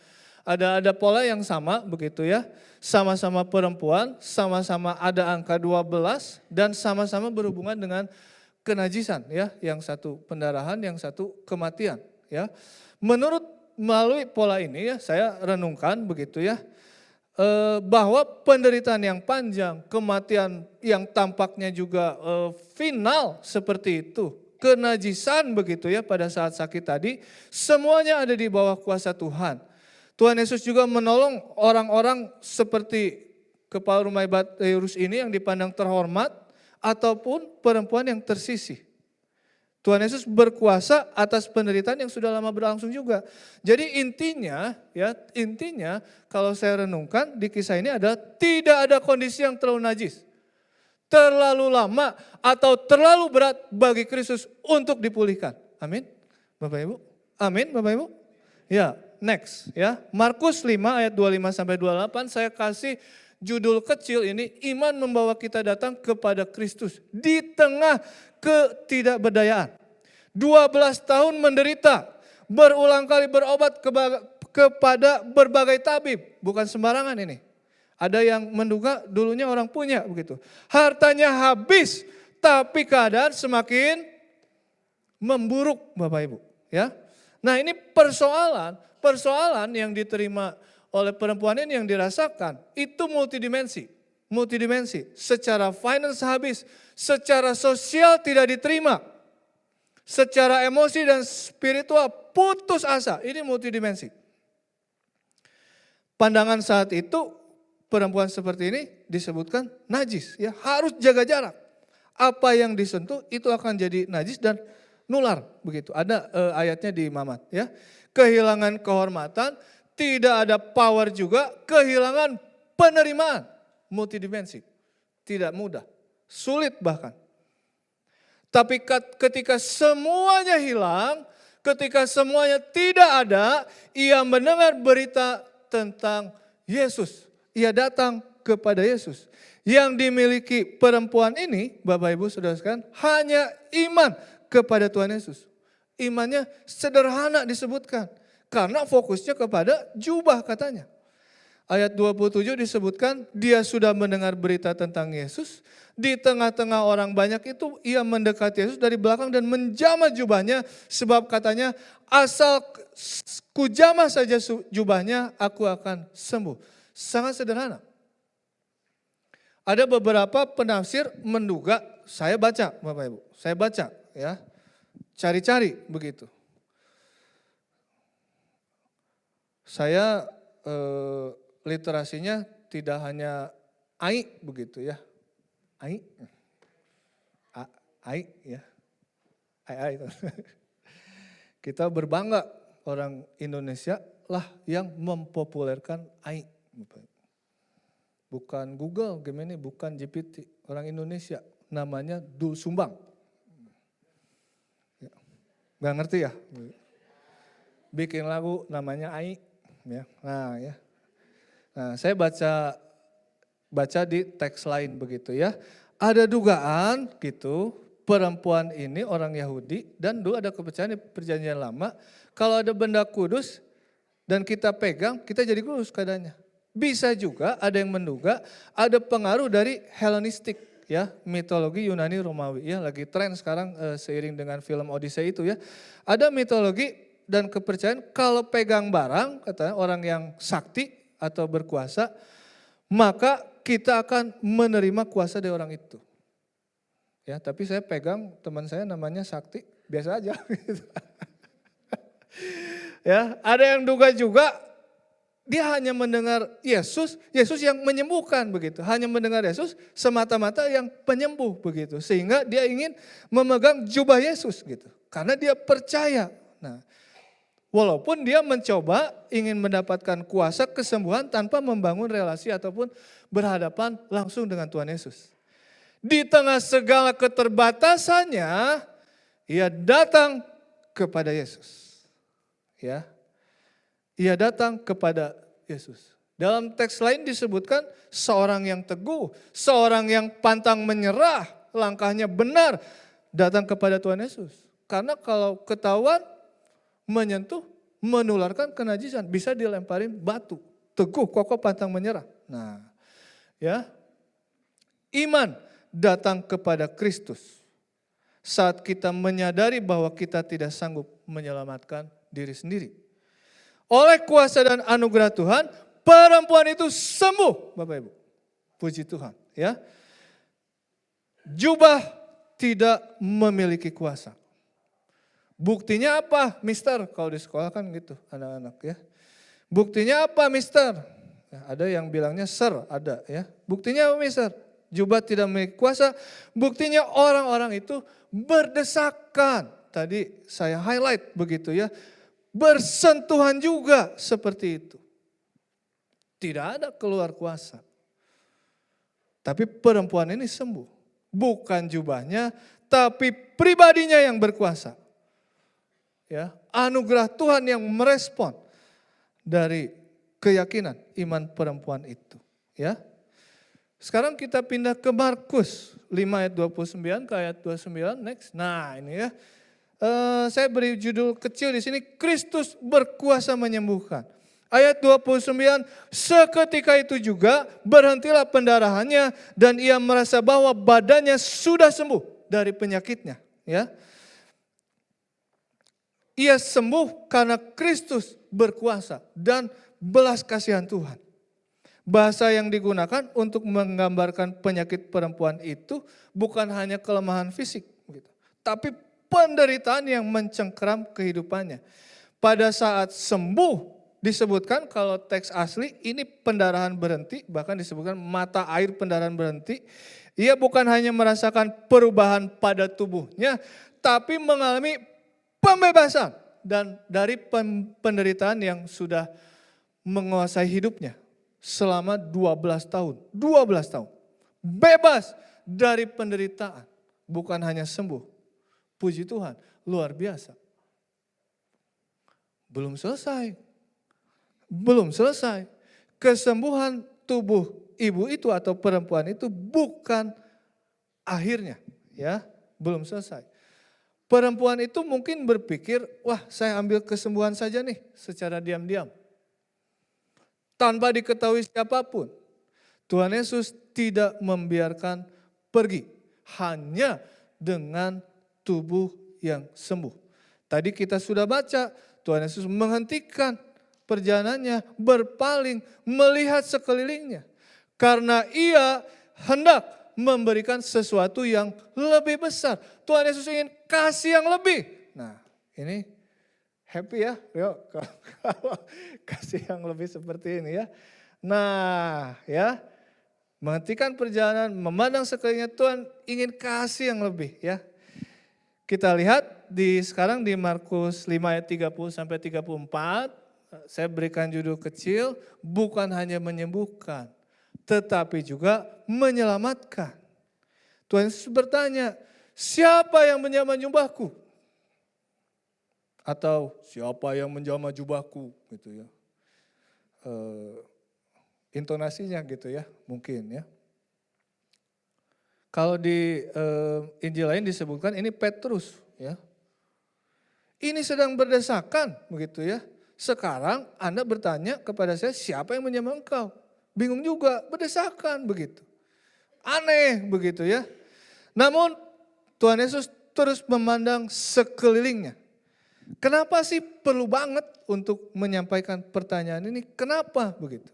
Ada pola yang sama begitu ya. Sama-sama perempuan, sama-sama ada angka 12 dan sama-sama berhubungan dengan kenajisan ya, yang satu pendarahan, yang satu kematian ya. Melalui pola ini ya saya renungkan begitu ya, bahwa penderitaan yang panjang, kematian yang tampaknya juga final seperti itu, kenajisan begitu ya pada saat sakit tadi, semuanya ada di bawah kuasa Tuhan. Tuhan Yesus juga menolong orang-orang seperti kepala rumah ibadat Yairus ini yang dipandang terhormat ataupun perempuan yang tersisih. Tuhan Yesus berkuasa atas penderitaan yang sudah lama berlangsung juga. Jadi intinya kalau saya renungkan di kisah ini adalah tidak ada kondisi yang terlalu najis, terlalu lama atau terlalu berat bagi Kristus untuk dipulihkan. Amin, Bapak Ibu. Amin, Bapak Ibu. Ya. Next ya, Markus 5 ayat 25 sampai 28 saya kasih judul kecil ini, iman membawa kita datang kepada Kristus di tengah ketidakberdayaan. 12 tahun menderita, berulang kali berobat kepada berbagai tabib. Bukan sembarangan ini. Ada yang menduga dulunya orang punya begitu. Hartanya habis, tapi keadaan semakin memburuk Bapak Ibu. Ya. Nah ini persoalan yang diterima oleh perempuan ini yang dirasakan itu multidimensi. Secara finance habis, secara sosial tidak diterima, secara emosi dan spiritual putus asa. Ini multidimensi. Pandangan saat itu perempuan seperti ini disebutkan najis, ya harus jaga jarak. Apa yang disentuh itu akan jadi najis dan nular begitu. Ada ayatnya di Mamat, ya. Kehilangan kehormatan, tidak ada power juga, kehilangan penerimaan, multidimensi. Tidak mudah, sulit bahkan. Tapi ketika semuanya hilang, ketika semuanya tidak ada, ia mendengar berita tentang Yesus. Ia datang kepada Yesus. Yang dimiliki perempuan ini, Bapak Ibu Saudara sekalian, hanya iman kepada Tuhan Yesus. Imannya sederhana disebutkan. Karena fokusnya kepada jubah katanya. Ayat 27 disebutkan dia sudah mendengar berita tentang Yesus. Di tengah-tengah orang banyak itu ia mendekati Yesus dari belakang dan menjamah jubahnya. Sebab katanya asal kujamah saja jubahnya aku akan sembuh. Sangat sederhana. Ada beberapa penafsir menduga, saya baca Bapak Ibu, saya baca ya. Cari-cari begitu. Saya literasinya tidak hanya ai begitu ya. Ai ya. Ai. Kita berbangga orang Indonesia lah yang mempopulerkan ai. Bukan Google, Gemini, bukan GPT. Orang Indonesia namanya Dul Sumbang. Gak ngerti ya? Bikin lagu namanya ai. Ya. Nah, saya baca di teks lain begitu ya. Ada dugaan gitu, perempuan ini orang Yahudi dan dulu ada kepercayaan di perjanjian lama, kalau ada benda kudus dan kita pegang, kita jadi kudus keadaannya. Bisa juga ada yang menduga ada pengaruh dari Helenistik ya, mitologi Yunani Romawi ya, lagi tren sekarang seiring dengan film Odyssey itu ya. Ada mitologi dan kepercayaan kalau pegang barang, katanya orang yang sakti atau berkuasa, maka kita akan menerima kuasa dari orang itu. Ya, tapi saya pegang teman saya namanya sakti, biasa aja. Ya, ada yang duga juga dia hanya mendengar Yesus yang menyembuhkan begitu. Hanya mendengar Yesus semata-mata yang penyembuh begitu. Sehingga dia ingin memegang jubah Yesus gitu. Karena dia percaya. Nah, walaupun dia mencoba ingin mendapatkan kuasa kesembuhan tanpa membangun relasi ataupun berhadapan langsung dengan Tuhan Yesus. Di tengah segala keterbatasannya, ia datang kepada Yesus. Ya. Ia datang kepada Yesus. Dalam teks lain disebutkan seorang yang teguh, seorang yang pantang menyerah, langkahnya benar, datang kepada Tuhan Yesus. Karena kalau ketahuan menyentuh, menularkan kenajisan, bisa dilemparin batu. Teguh, kokoh, pantang menyerah. Nah, ya, iman datang kepada Kristus. Saat kita menyadari bahwa kita tidak sanggup menyelamatkan diri sendiri. Oleh kuasa dan anugerah Tuhan, perempuan itu sembuh, Bapak Ibu. Puji Tuhan, ya. Jubah tidak memiliki kuasa. Buktinya apa, Mister? Kalau di sekolah kan gitu, anak-anak ya. Buktinya apa, Mister? Ya, ada yang bilangnya Sir, ada ya. Buktinya apa, Mister? Jubah tidak memiliki kuasa. Buktinya orang-orang itu berdesakan. Tadi saya highlight begitu ya. Bersentuhan juga seperti itu. Tidak ada keluar kuasa. Tapi perempuan ini sembuh. Bukan jubahnya, tapi pribadinya yang berkuasa. Ya, anugerah Tuhan yang merespon dari keyakinan iman perempuan itu. Ya. Sekarang kita pindah ke Markus 5 ayat 29 ke ayat 29, next. Nah ini ya, Saya beri judul kecil di sini, Kristus berkuasa menyembuhkan. Ayat 29, seketika itu juga berhentilah pendarahannya dan ia merasa bahwa badannya sudah sembuh dari penyakitnya. Ya, ia sembuh karena Kristus berkuasa dan belas kasihan Tuhan. Bahasa yang digunakan untuk menggambarkan penyakit perempuan itu bukan hanya kelemahan fisik, tapi penderitaan yang mencengkeram kehidupannya. Pada saat sembuh disebutkan, kalau teks asli ini pendarahan berhenti, bahkan disebutkan mata air pendarahan berhenti. Ia bukan hanya merasakan perubahan pada tubuhnya, tapi mengalami pembebasan dan dari penderitaan yang sudah menguasai hidupnya selama 12 tahun. 12 tahun. Bebas dari penderitaan. Bukan hanya sembuh. Puji Tuhan, luar biasa. Belum selesai. Belum selesai. Kesembuhan tubuh ibu itu atau perempuan itu bukan akhirnya. Ya, belum selesai. Perempuan itu mungkin berpikir, wah saya ambil kesembuhan saja nih secara diam-diam. Tanpa diketahui siapapun. Tuhan Yesus tidak membiarkan pergi. Hanya dengan tubuh yang sembuh. Tadi kita sudah baca, Tuhan Yesus menghentikan perjalanannya, berpaling, melihat sekelilingnya. Karena ia hendak memberikan sesuatu yang lebih besar. Tuhan Yesus ingin kasih yang lebih. Nah, ini happy ya, yuk kalau kasih yang lebih seperti ini ya. Nah ya, menghentikan perjalanan, memandang sekelilingnya, Tuhan ingin kasih yang lebih ya. Kita lihat sekarang di Markus 5 ayat 30 sampai 34, saya berikan judul kecil, bukan hanya menyembuhkan, tetapi juga menyelamatkan. Tuhan Yesus bertanya, siapa yang menyembahku? Atau siapa yang menjamah jubahku gitu ya. Intonasinya gitu ya, mungkin ya. Kalau di Injil lain disebutkan ini Petrus ya. Ini sedang berdesakan begitu ya. Sekarang Anda bertanya kepada saya, siapa yang menjamah engkau? Bingung juga, berdesakan begitu. Aneh begitu ya. Namun Tuhan Yesus terus memandang sekelilingnya. Kenapa sih perlu banget untuk menyampaikan pertanyaan ini? Kenapa begitu?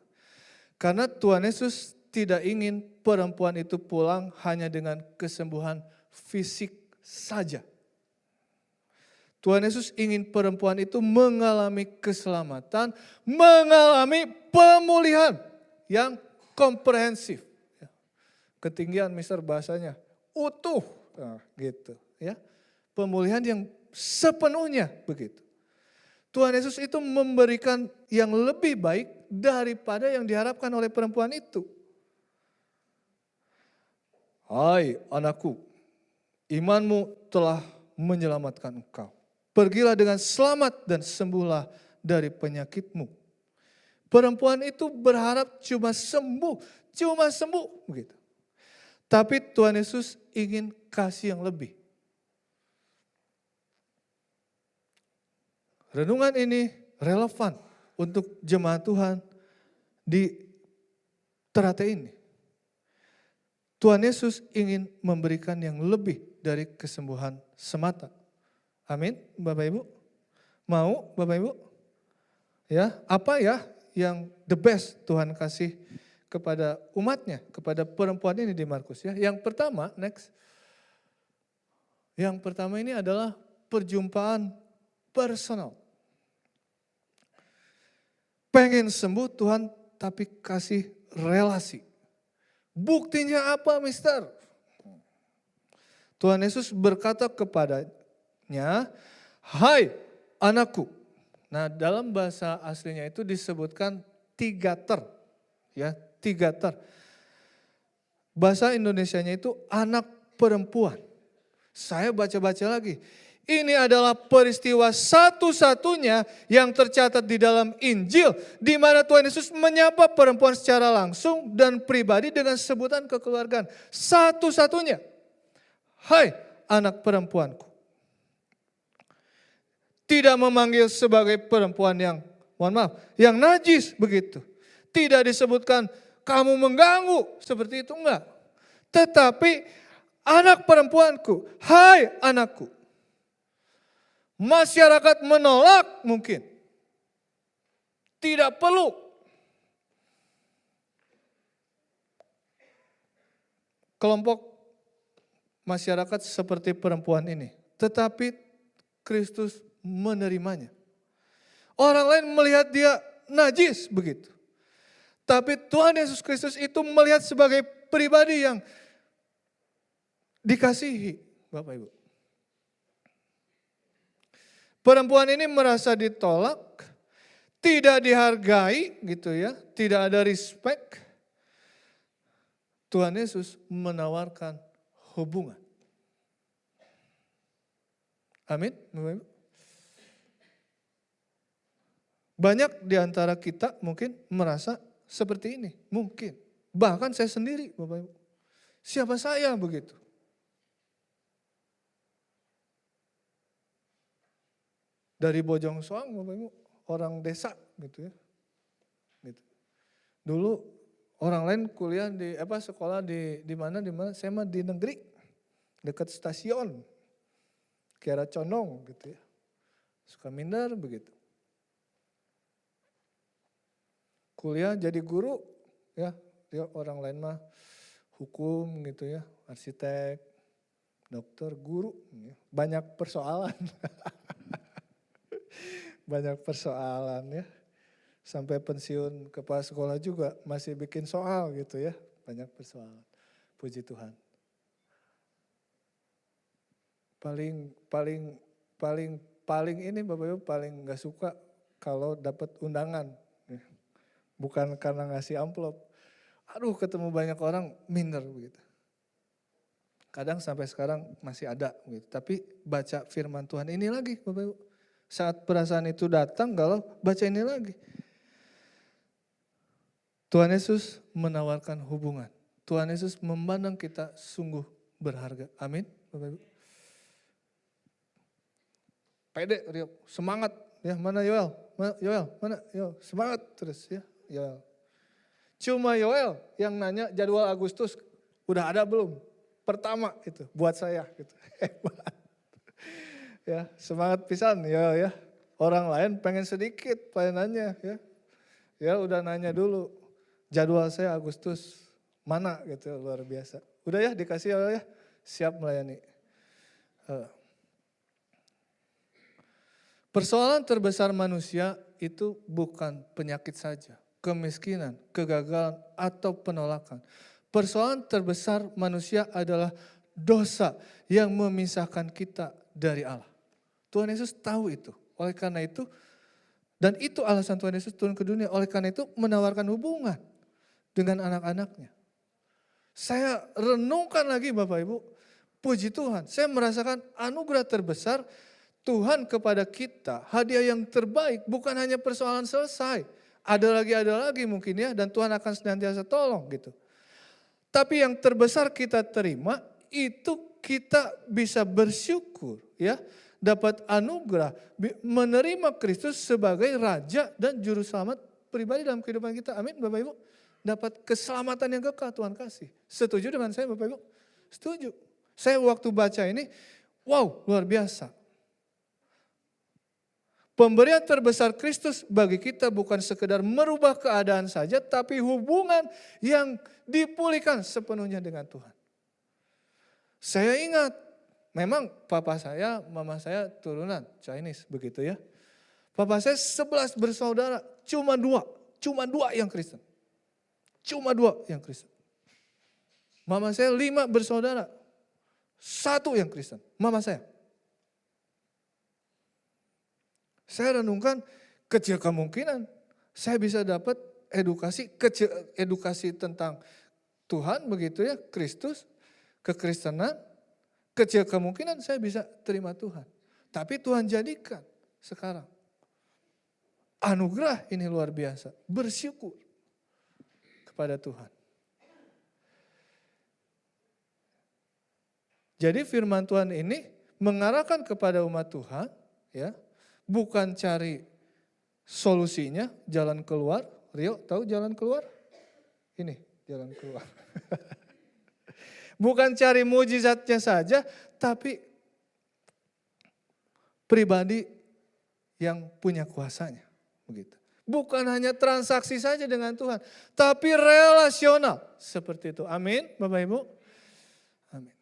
Karena Tuhan Yesus tidak ingin perempuan itu pulang hanya dengan kesembuhan fisik saja. Tuhan Yesus ingin perempuan itu mengalami keselamatan, mengalami pemulihan yang komprehensif. Ketinggian misalnya bahasanya, utuh, nah, gitu ya. Pemulihan yang sepenuhnya begitu. Tuhan Yesus itu memberikan yang lebih baik daripada yang diharapkan oleh perempuan itu. Hai anakku, imanmu telah menyelamatkan engkau. Pergilah dengan selamat dan sembuhlah dari penyakitmu. Perempuan itu berharap cuma sembuh begitu. Tapi Tuhan Yesus ingin kasih yang lebih. Renungan ini relevan untuk jemaat Tuhan di Ternate ini. Tuhan Yesus ingin memberikan yang lebih dari kesembuhan semata. Amin, Bapak Ibu? Mau Bapak Ibu? Ya, apa ya yang the best Tuhan kasih kepada umatnya, kepada perempuan ini di Markus ya. Yang pertama, next. Yang pertama ini adalah perjumpaan personal. Pengen sembuh Tuhan tapi kasih relasi. Buktinya apa mister? Tuhan Yesus berkata kepadanya, hai anakku. Nah dalam bahasa aslinya itu disebutkan 3 ter. Ya, 3 ter. Bahasa Indonesianya itu anak perempuan. Saya baca-baca lagi. Ini adalah peristiwa satu-satunya yang tercatat di dalam Injil, di mana Tuhan Yesus menyapa perempuan secara langsung dan pribadi dengan sebutan kekeluargaan. Satu-satunya. Hai anak perempuanku. Tidak memanggil sebagai perempuan yang, mohon maaf, yang najis begitu. Tidak disebutkan kamu mengganggu, seperti itu enggak. Tetapi anak perempuanku, hai anakku. Masyarakat menolak mungkin. Tidak perlu. Kelompok masyarakat seperti perempuan ini. Tetapi Kristus menerimanya. Orang lain melihat dia najis begitu. Tapi Tuhan Yesus Kristus itu melihat sebagai pribadi yang dikasihi, Bapak Ibu. Perempuan ini merasa ditolak, tidak dihargai gitu ya, tidak ada respect. Tuhan Yesus menawarkan hubungan. Amin, Bapak Ibu. Banyak di antara kita mungkin merasa seperti ini, mungkin. Bahkan saya sendiri, Bapak Ibu. Siapa saya begitu? Dari Bojong Soang, Bapak Ibu, orang desa gitu ya. Gitu. Dulu orang lain kuliah di sekolah di mana? Saya mah di negeri, dekat stasiun. Kiara Condong gitu ya. Sukaminder begitu. Kuliah jadi guru ya, dia orang lain mah hukum gitu ya, arsitek, dokter, guru, banyak persoalan. Banyak persoalan ya. Sampai pensiun kepala sekolah juga masih bikin soal gitu ya, banyak persoalan. Puji Tuhan. Paling ini Bapak Ibu paling nggak suka kalau dapat undangan. Bukan karena ngasih amplop. Aduh ketemu banyak orang minder begitu. Kadang sampai sekarang masih ada gitu. Tapi baca firman Tuhan ini lagi Bapak Ibu. Saat perasaan itu datang kalau baca ini lagi. Tuhan Yesus menawarkan hubungan. Tuhan Yesus memandang kita sungguh berharga. Amin Bapak Ibu. Pede, semangat ya, mana Yoel? Mana? Yo, semangat terus ya. Yoel. Cuma Yoel yang nanya jadwal Agustus udah ada belum? Pertama itu buat saya gitu. Hebat. Ya, semangat pisan ya. Orang lain pengen sedikit pelayanannya ya. Ya udah nanya dulu. Jadwal saya Agustus mana gitu, luar biasa. Udah ya dikasih ya, siap melayani. Persoalan terbesar manusia itu bukan penyakit saja, kemiskinan, kegagalan, atau penolakan. Persoalan terbesar manusia adalah dosa yang memisahkan kita dari Allah. Tuhan Yesus tahu itu. Oleh karena itu, dan itu alasan Tuhan Yesus turun ke dunia. Oleh karena itu menawarkan hubungan dengan anak-anaknya. Saya renungkan lagi Bapak Ibu, puji Tuhan. Saya merasakan anugerah terbesar Tuhan kepada kita, hadiah yang terbaik, bukan hanya persoalan selesai. Ada lagi mungkin ya, dan Tuhan akan senantiasa tolong gitu. Tapi yang terbesar kita terima, itu kita bisa bersyukur ya. Dapat anugerah, menerima Kristus sebagai Raja dan Juru Selamat pribadi dalam kehidupan kita. Amin Bapak Ibu. Dapat keselamatan yang kekal Tuhan kasih. Setuju dengan saya Bapak Ibu? Setuju. Saya waktu baca ini, wow luar biasa. Pemberian terbesar Kristus bagi kita bukan sekedar merubah keadaan saja, tapi hubungan yang dipulihkan sepenuhnya dengan Tuhan. Saya ingat, memang papa saya, mama saya turunan Chinese begitu ya. Papa saya 11 bersaudara, cuma dua yang Kristen. Cuma 2 yang Kristen. Mama saya 5 bersaudara, 1 yang Kristen, mama saya. Saya renungkan kecil kemungkinan saya bisa dapat edukasi tentang Tuhan begitu ya, Kristus, kekristenan, kecil kemungkinan saya bisa terima Tuhan. Tapi Tuhan jadikan sekarang. Anugerah ini luar biasa, bersyukur kepada Tuhan. Jadi firman Tuhan ini mengarahkan kepada umat Tuhan ya, bukan cari solusinya, jalan keluar. Rio, tahu jalan keluar? Ini jalan keluar. Bukan cari mujizatnya saja, tapi pribadi yang punya kuasanya. Begitu. Bukan hanya transaksi saja dengan Tuhan, tapi relasional. Seperti itu. Amin, Bapak Ibu. Amin.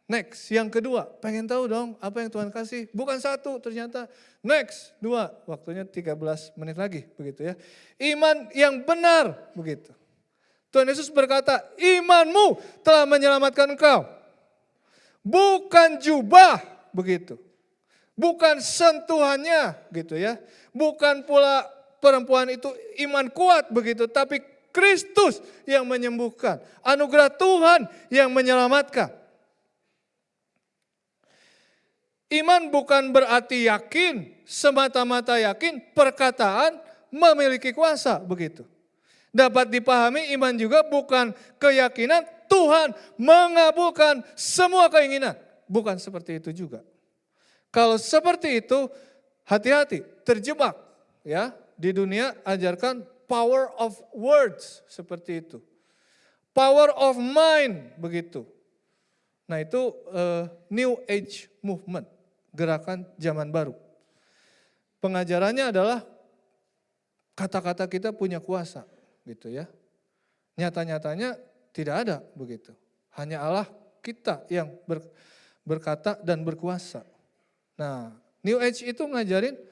Next, yang kedua, pengen tahu dong apa yang Tuhan kasih. Bukan satu ternyata. Next, dua. Waktunya 13 menit lagi. Begitu ya. Iman yang benar. Begitu. Tuhan Yesus berkata, imanmu telah menyelamatkan engkau. Bukan jubah. Begitu. Bukan sentuhannya. Gitu ya. Bukan pula perempuan itu iman kuat begitu, tapi Kristus yang menyembuhkan. Anugerah Tuhan yang menyelamatkan. Iman bukan berarti yakin, semata-mata yakin, perkataan memiliki kuasa begitu. Dapat dipahami iman juga bukan keyakinan Tuhan mengabulkan semua keinginan. Bukan seperti itu juga. Kalau seperti itu, hati-hati, terjebak ya. Di dunia ajarkan power of words seperti itu. Power of mind begitu. Nah itu New Age Movement, gerakan zaman baru. Pengajarannya adalah kata-kata kita punya kuasa gitu ya. Nyata-nyatanya tidak ada begitu. Hanya Allah kita yang berkata dan berkuasa. Nah New Age itu ngajarin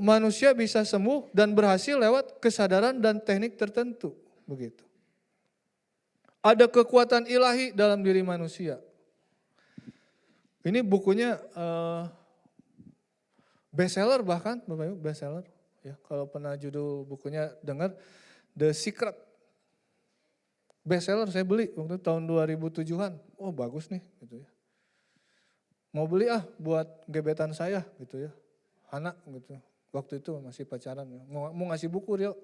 manusia bisa sembuh dan berhasil lewat kesadaran dan teknik tertentu, begitu. Ada kekuatan ilahi dalam diri manusia. Ini bukunya bestseller bahkan, Bapak Ibu, bestseller. Ya, kalau pernah judul bukunya dengar, The Secret. Bestseller saya beli waktu tahun 2007-an. Oh bagus nih, gitu ya. Mau beli buat gebetan saya, gitu ya. Anak gitu, waktu itu masih pacaran, mau ngasih buku Rio,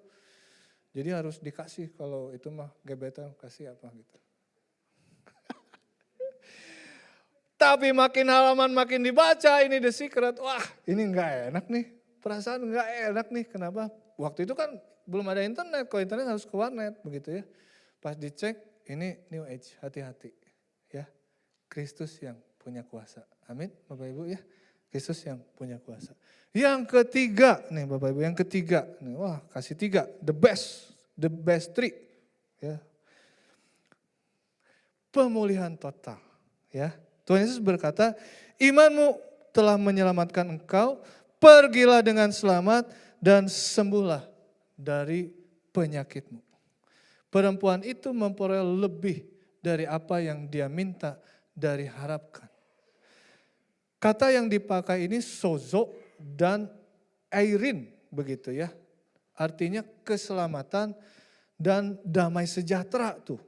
jadi harus dikasih kalau itu mah gebetan kasih apa gitu. Tapi makin halaman makin dibaca ini The Secret, wah ini nggak enak nih, perasaan nggak enak nih, kenapa? Waktu itu kan belum ada internet, kalau internet harus ke warnet begitu ya. Pas dicek ini New Age, hati-hati ya, Kristus yang punya kuasa, amin Bapak Ibu ya. Kristus yang punya kuasa. Yang ketiga, nih Bapak Ibu, yang ketiga. Nih, wah kasih 3, the best 3. Ya. Pemulihan total. Ya. Tuhan Yesus berkata, imanmu telah menyelamatkan engkau, pergilah dengan selamat dan sembuhlah dari penyakitmu. Perempuan itu memperoleh lebih dari apa yang dia minta dari harapkan. Kata yang dipakai ini sozo dan airin begitu ya. Artinya keselamatan dan damai sejahtera tuh.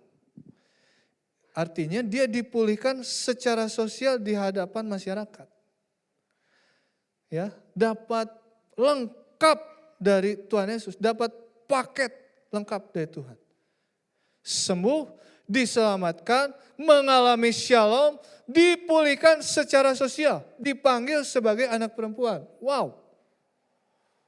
Artinya dia dipulihkan secara sosial di hadapan masyarakat. Ya, dapat lengkap dari Tuhan Yesus, dapat paket lengkap dari Tuhan. Sembuh, diselamatkan, mengalami shalom, dipulihkan secara sosial, dipanggil sebagai anak perempuan. Wow,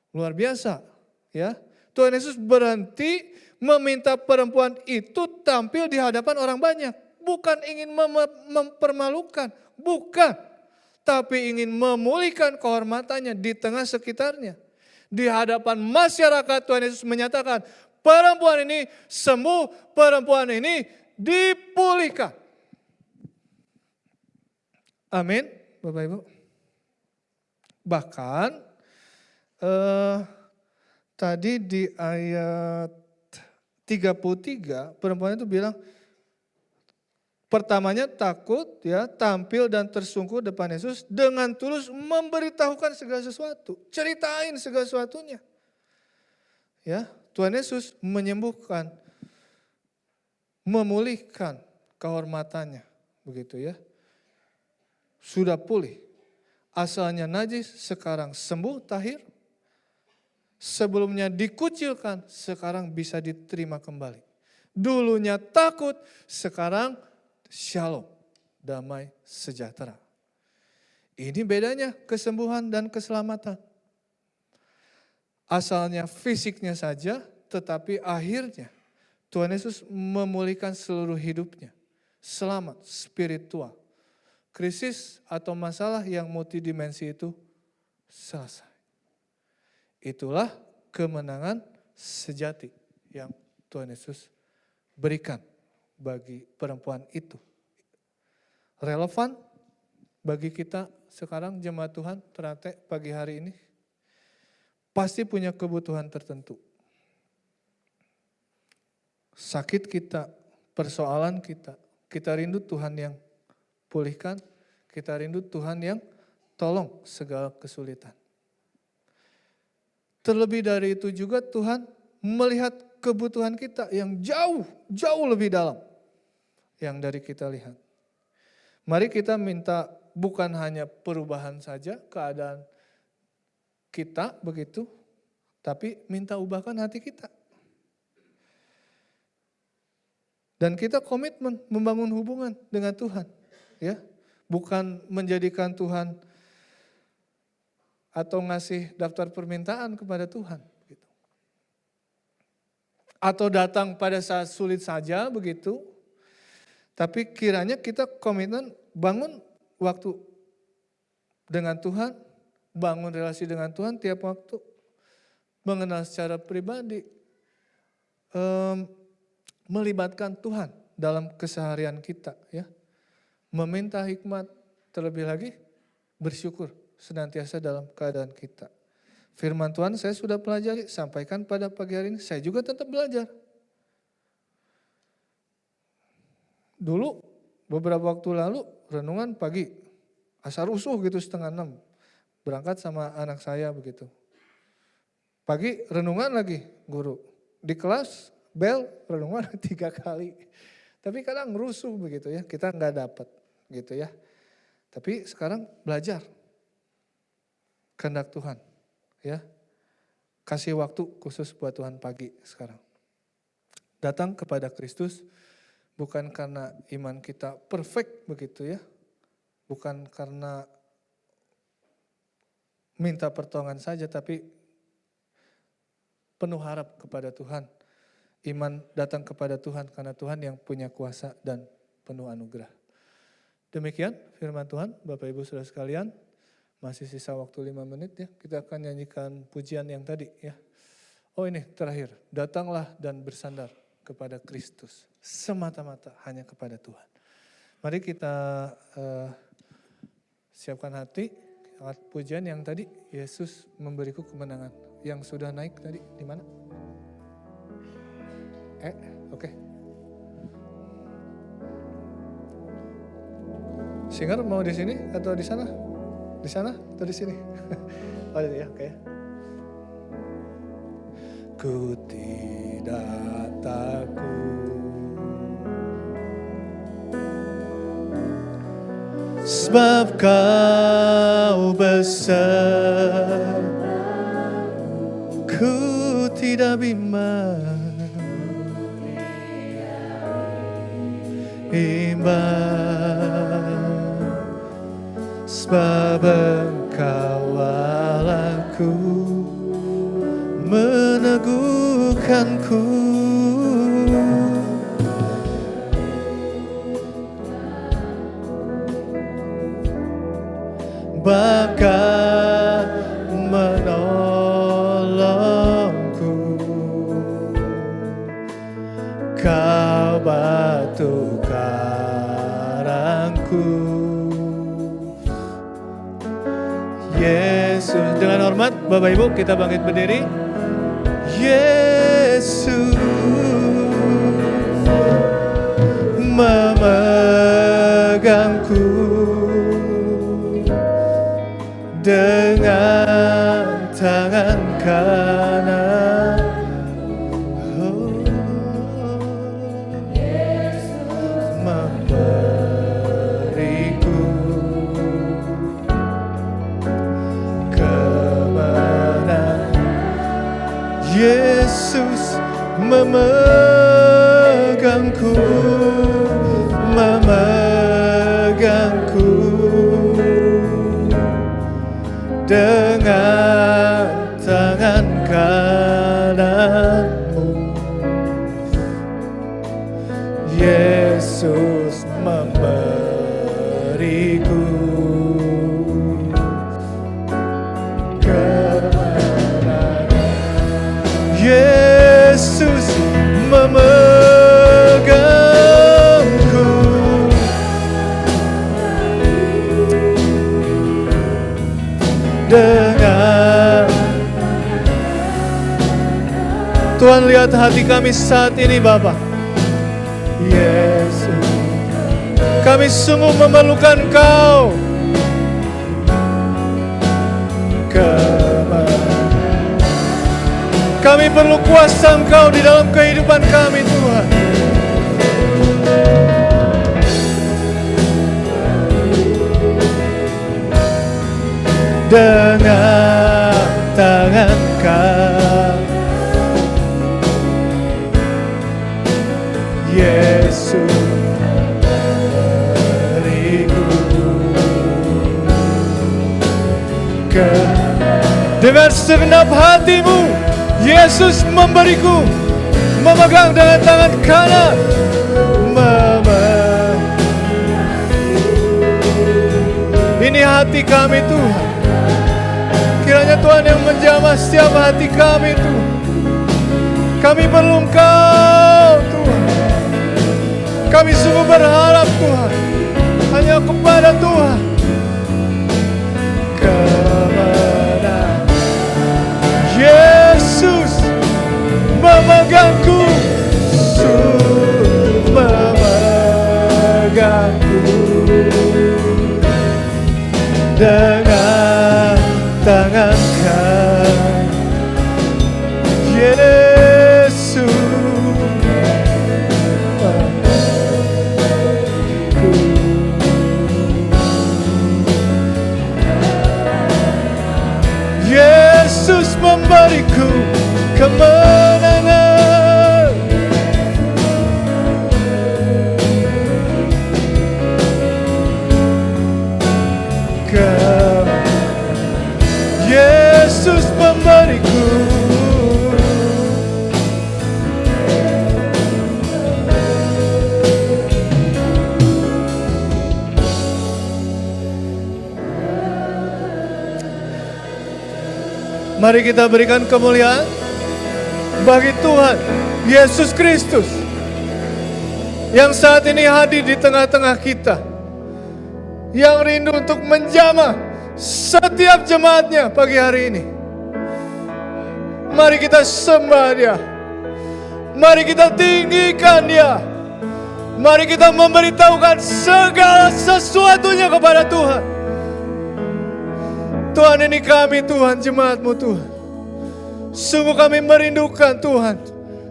luar biasa ya. Tuhan Yesus berhenti meminta perempuan itu tampil di hadapan orang banyak. Bukan ingin mempermalukan, bukan. Tapi ingin memulihkan kehormatannya di tengah sekitarnya. Di hadapan masyarakat Tuhan Yesus menyatakan, perempuan ini sembuh, perempuan ini dipulihkan. Amin, Bapak Ibu. Bahkan tadi di ayat 33 perempuan itu bilang, pertamanya takut ya, tampil dan tersungkur depan Yesus dengan tulus memberitahukan segala sesuatu, ceritain segala sesuatunya. Ya, Tuhan Yesus menyembuhkan, memulihkan kehormatannya, begitu ya. Sudah pulih. Asalnya najis, sekarang sembuh, tahir. Sebelumnya dikucilkan, sekarang bisa diterima kembali. Dulunya takut, sekarang shalom, damai sejahtera. Ini bedanya kesembuhan dan keselamatan. Asalnya fisiknya saja, tetapi akhirnya Tuhan Yesus memulihkan seluruh hidupnya. Selamat, spiritual. Krisis atau masalah yang multidimensi itu selesai. Itulah kemenangan sejati yang Tuhan Yesus berikan bagi perempuan itu. Relevan bagi kita sekarang jemaat Tuhan ternyata pagi hari ini. Pasti punya kebutuhan tertentu. Sakit kita, persoalan kita rindu Tuhan yang pulihkan, kita rindu Tuhan yang tolong segala kesulitan. Terlebih dari itu juga Tuhan melihat kebutuhan kita yang jauh lebih dalam yang dari kita lihat. Mari kita minta bukan hanya perubahan saja keadaan kita begitu, tapi minta ubahkan hati kita. Dan kita komitmen membangun hubungan dengan Tuhan, ya. Bukan menjadikan Tuhan atau ngasih daftar permintaan kepada Tuhan, gitu. Atau datang pada saat sulit saja begitu. Tapi kiranya kita komitmen bangun waktu dengan Tuhan, bangun relasi dengan Tuhan tiap waktu, mengenal secara pribadi, melibatkan Tuhan dalam keseharian kita, ya. Meminta hikmat, terlebih lagi bersyukur senantiasa dalam keadaan kita. Firman Tuhan saya sudah pelajari, sampaikan pada pagi hari ini, saya juga tetap belajar. Dulu beberapa waktu lalu renungan pagi, asar usuh gitu 5:30, berangkat sama anak saya begitu. Pagi renungan lagi guru, di kelas bel renungan 3 kali. Tapi kadang rusuh begitu ya, kita nggak dapat gitu ya. Tapi sekarang belajar kehendak Tuhan ya. Kasih waktu khusus buat Tuhan pagi sekarang. Datang kepada Kristus bukan karena iman kita perfect begitu ya. Bukan karena minta pertolongan saja, tapi penuh harap kepada Tuhan. Iman datang kepada Tuhan karena Tuhan yang punya kuasa dan penuh anugerah. Demikian firman Tuhan, Bapak Ibu Saudara sekalian. Masih sisa waktu 5 menit ya, kita akan nyanyikan pujian yang tadi ya. Oh ini terakhir, datanglah dan bersandar kepada Kristus. Semata-mata hanya kepada Tuhan. Mari kita siapkan hati, pujian yang tadi, Yesus memberiku kemenangan. Yang sudah naik tadi, di mana? Oke. Singer mau di sini atau di sana? Di sana atau di sini? Oh ya, oke. Ku tidak takut, sebab Kau besar. Ku tidak bimbang, sebab Engkau Allahku, meneguhkanku. Bahkan menolongku, Kau batu karangku. Yesus, dengan hormat Bapak Ibu kita bangkit berdiri. Yesus memegangku dengan tangan kanan. Memberiku kemenangan. Yesus memegangku, memegangku Yesus memberiku kemenangan. Yesus memegangku. Dengan Tuhan, lihat hati kami saat ini Bapa. Yesus, kami sungguh memerlukan Kau. Kami perlu kuasa Engkau di dalam kehidupan kami Tuhan. Dengan tangan Kau, Yesus beriku dengan segenap hatimu. Yesus memberiku, memegang dengan tangan kanan. Ini hati kami Tuhan. Kiranya Tuhan yang menjamah setiap hati kami Tuhan. Kami perlu Engkau Tuhan. Kami sungguh berharap Tuhan hanya kepada Tuhan. Kemenangan Yesus memegangku, memegangku dengan tangan Kau, Yesus. Yesus memberiku kemenangan. Yesus memberiku Mari kita berikan kemuliaan bagi Tuhan Yesus Kristus yang saat ini hadir di tengah-tengah kita, yang rindu untuk menjamah setiap jemaatnya pagi hari ini. Mari kita sembah Dia, mari kita tinggikan Dia, mari kita memberitahukan segala sesuatunya kepada Tuhan. Tuhan, ini kami Tuhan, jemaat-Mu Tuhan. Sungguh kami merindukan Tuhan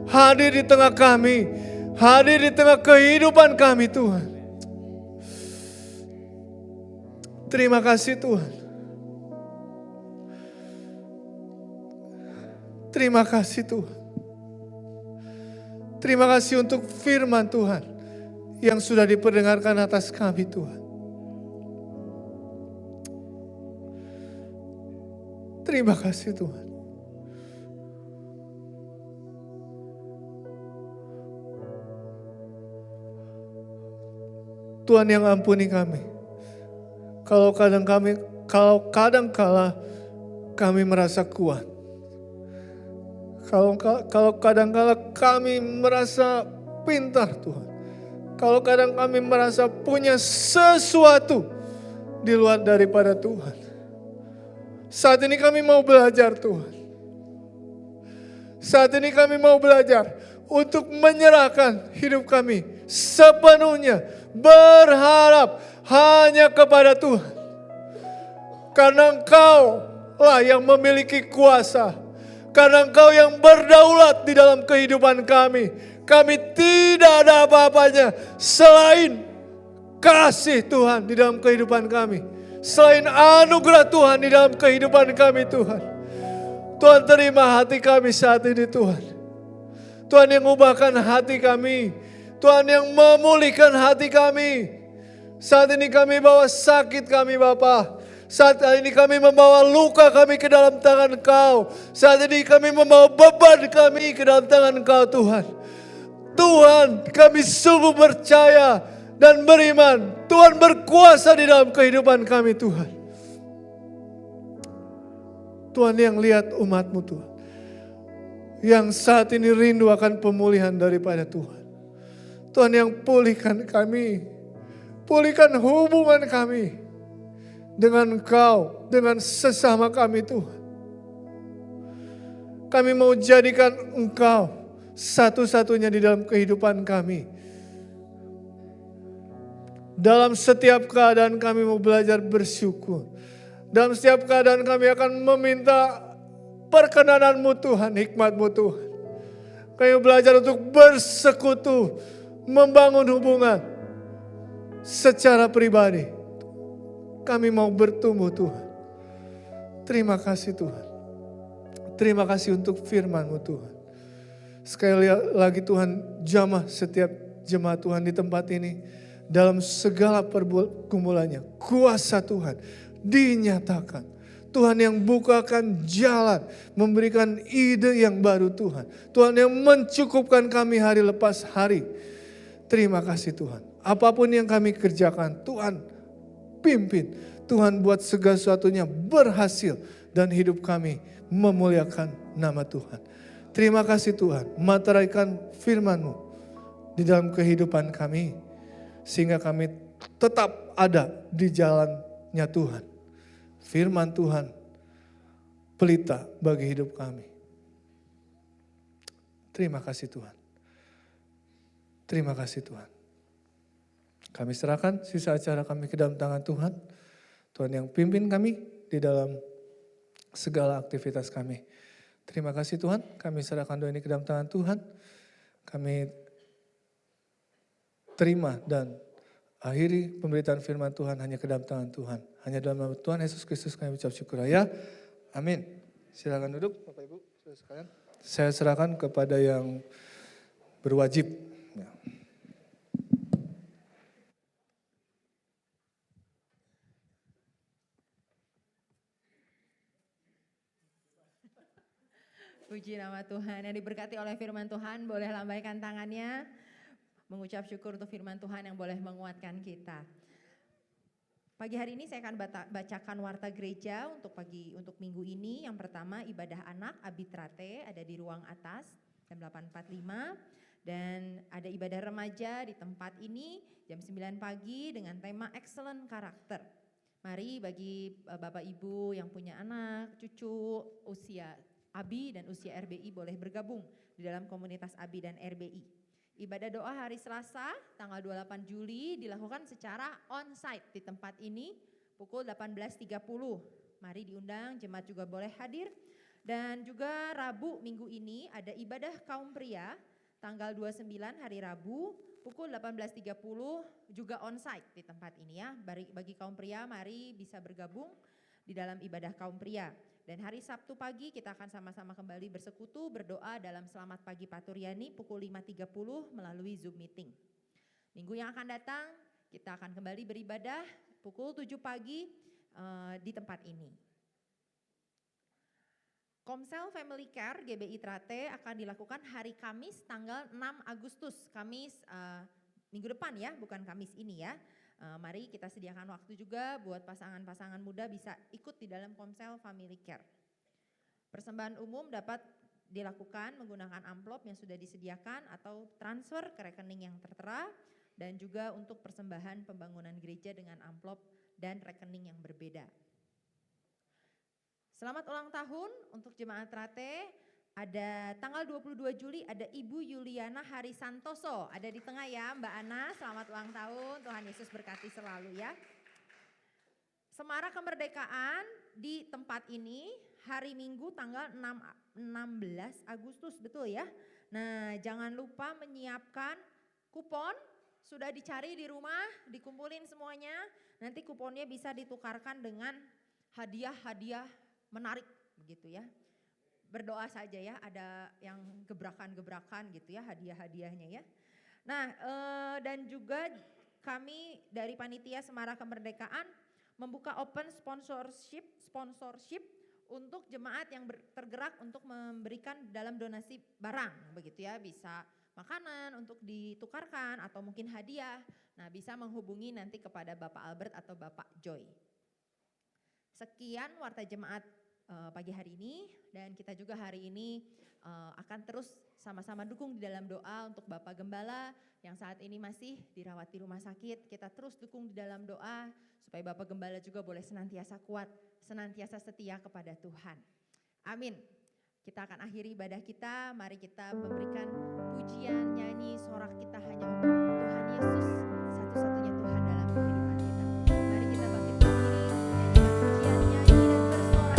hadir di tengah kami, hadir di tengah kehidupan kami Tuhan. Terima kasih Tuhan. Terima kasih Tuhan. Terima kasih untuk firman Tuhan yang sudah diperdengarkan atas kami Tuhan. Terima kasih Tuhan. Tuhan yang ampuni kami. Kalau kadang-kala kami merasa kuat. Kalau kadang-kala kami merasa pintar Tuhan. Kalau kadang kami merasa punya sesuatu di luar daripada Tuhan. Saat ini kami mau belajar Tuhan. Saat ini kami mau belajar untuk menyerahkan hidup kami sepenuhnya, berharap hanya kepada Tuhan. Karena Engkau lah yang memiliki kuasa. Karena Engkau yang berdaulat di dalam kehidupan kami. Kami tidak ada apa-apanya selain kasih Tuhan di dalam kehidupan kami. Selain anugerah Tuhan di dalam kehidupan kami Tuhan. Tuhan, terima hati kami saat ini Tuhan. Tuhan yang ubahkan hati kami. Tuhan yang memulihkan hati kami. Saat ini kami bawa sakit kami Bapa. Saat ini kami membawa luka kami ke dalam tangan Engkau. Saat ini kami membawa beban kami ke dalam tangan Engkau Tuhan. Tuhan, kami sungguh percaya dan beriman. Tuhan berkuasa di dalam kehidupan kami Tuhan. Tuhan yang lihat umat-Mu Tuhan. Yang saat ini rindu akan pemulihan daripada Tuhan. Tuhan yang pulihkan kami. Pulihkan hubungan kami dengan Engkau, dengan sesama kami Tuhan. Kami mau jadikan Engkau satu-satunya di dalam kehidupan kami. Dalam setiap keadaan kami mau belajar bersyukur. Dalam setiap keadaan kami akan meminta perkenanan-Mu Tuhan, hikmat-Mu Tuhan. Kami belajar untuk bersekutu, membangun hubungan secara pribadi. Kami mau bertumbuh Tuhan. Terima kasih Tuhan. Terima kasih untuk firman-Mu Tuhan. Sekali lagi Tuhan, jamah setiap jemaat Tuhan di tempat ini. Dalam segala pergumulannya, kuasa Tuhan dinyatakan. Tuhan yang bukakan jalan, memberikan ide yang baru Tuhan. Tuhan yang mencukupkan kami hari lepas hari. Terima kasih Tuhan. Apapun yang kami kerjakan, Tuhan pimpin. Tuhan buat segala sesuatunya berhasil dan hidup kami memuliakan nama Tuhan. Terima kasih Tuhan, materaikan firman-Mu di dalam kehidupan kami. Sehingga kami tetap ada di jalannya Tuhan. Firman Tuhan, pelita bagi hidup kami. Terima kasih Tuhan. Terima kasih Tuhan. Kami serahkan sisa acara kami ke dalam tangan Tuhan. Tuhan yang pimpin kami di dalam segala aktivitas kami. Terima kasih Tuhan, kami serahkan doa ini ke dalam tangan Tuhan. Kami terima dan akhiri pemberitaan firman Tuhan hanya ke dalam tangan Tuhan. Hanya dalam nama Tuhan Yesus Kristus kami ucap syukur ya. Amin. Silakan duduk Bapak Ibu, saudara sekalian. Saya serahkan kepada yang berwajib. Ya. Puji nama Tuhan. Yang diberkati oleh firman Tuhan boleh lambaikan tangannya. Mengucap syukur untuk firman Tuhan yang boleh menguatkan kita. Pagi hari ini saya akan bacakan warta gereja untuk minggu ini. Yang pertama ibadah anak Abitrate ada di ruang atas jam 8.45. Dan ada ibadah remaja di tempat ini jam 9 pagi dengan tema Excellent Karakter. Mari bagi Bapak Ibu yang punya anak, cucu, usia ABI dan usia RBI boleh bergabung di dalam komunitas ABI dan RBI. Ibadah doa hari Selasa tanggal 28 Juli dilakukan secara on-site di tempat ini pukul 18.30. Mari diundang, jemaat juga boleh hadir. Dan juga Rabu minggu ini ada ibadah kaum pria tanggal 29 hari Rabu pukul 18.30 juga on-site di tempat ini ya. Bagi kaum pria mari bisa bergabung di dalam ibadah kaum pria. Dan hari Sabtu pagi kita akan sama-sama kembali bersekutu, berdoa dalam Selamat Pagi Paturyani pukul 5.30 melalui Zoom meeting. Minggu yang akan datang kita akan kembali beribadah pukul 7 pagi di tempat ini. Komsel Family Care GBI Trate akan dilakukan hari Kamis tanggal 6 Agustus. Kamis minggu depan ya, bukan Kamis ini ya. Mari kita sediakan waktu juga buat pasangan-pasangan muda bisa ikut di dalam Komsel Family Care. Persembahan umum dapat dilakukan menggunakan amplop yang sudah disediakan atau transfer ke rekening yang tertera dan juga untuk persembahan pembangunan gereja dengan amplop dan rekening yang berbeda. Selamat ulang tahun untuk jemaat Trate. Ada tanggal 22 Juli ada Ibu Yuliana Hari Santoso. Ada di tengah ya Mbak Ana, selamat ulang tahun. Tuhan Yesus berkati selalu ya. Semarak Kemerdekaan di tempat ini hari Minggu tanggal 16 Agustus betul ya. Nah jangan lupa menyiapkan kupon. Sudah dicari di rumah, dikumpulin semuanya. Nanti kuponnya bisa ditukarkan dengan hadiah-hadiah menarik begitu ya. Berdoa saja ya, ada yang gebrakan-gebrakan gitu ya, hadiah-hadiahnya ya. Nah dan juga kami dari Panitia Semarak Kemerdekaan membuka open sponsorship untuk jemaat yang tergerak untuk memberikan dalam donasi barang begitu ya. Bisa makanan untuk ditukarkan atau mungkin hadiah, nah bisa menghubungi nanti kepada Bapak Albert atau Bapak Joy. Sekian Warta Jemaat pagi hari ini, dan kita juga hari ini akan terus sama-sama dukung di dalam doa untuk Bapak Gembala yang saat ini masih dirawat di rumah sakit. Kita terus dukung di dalam doa supaya Bapak Gembala juga boleh senantiasa kuat, senantiasa setia kepada Tuhan. Amin. Kita akan akhiri ibadah kita, mari kita memberikan pujian, nyanyi, sorak kita hanya untuk Tuhan Yesus, satu-satunya Tuhan dalam kehidupan kita. Mari kita bangkit berdiri, nyanyikan pujian, nyanyi dan bersorak.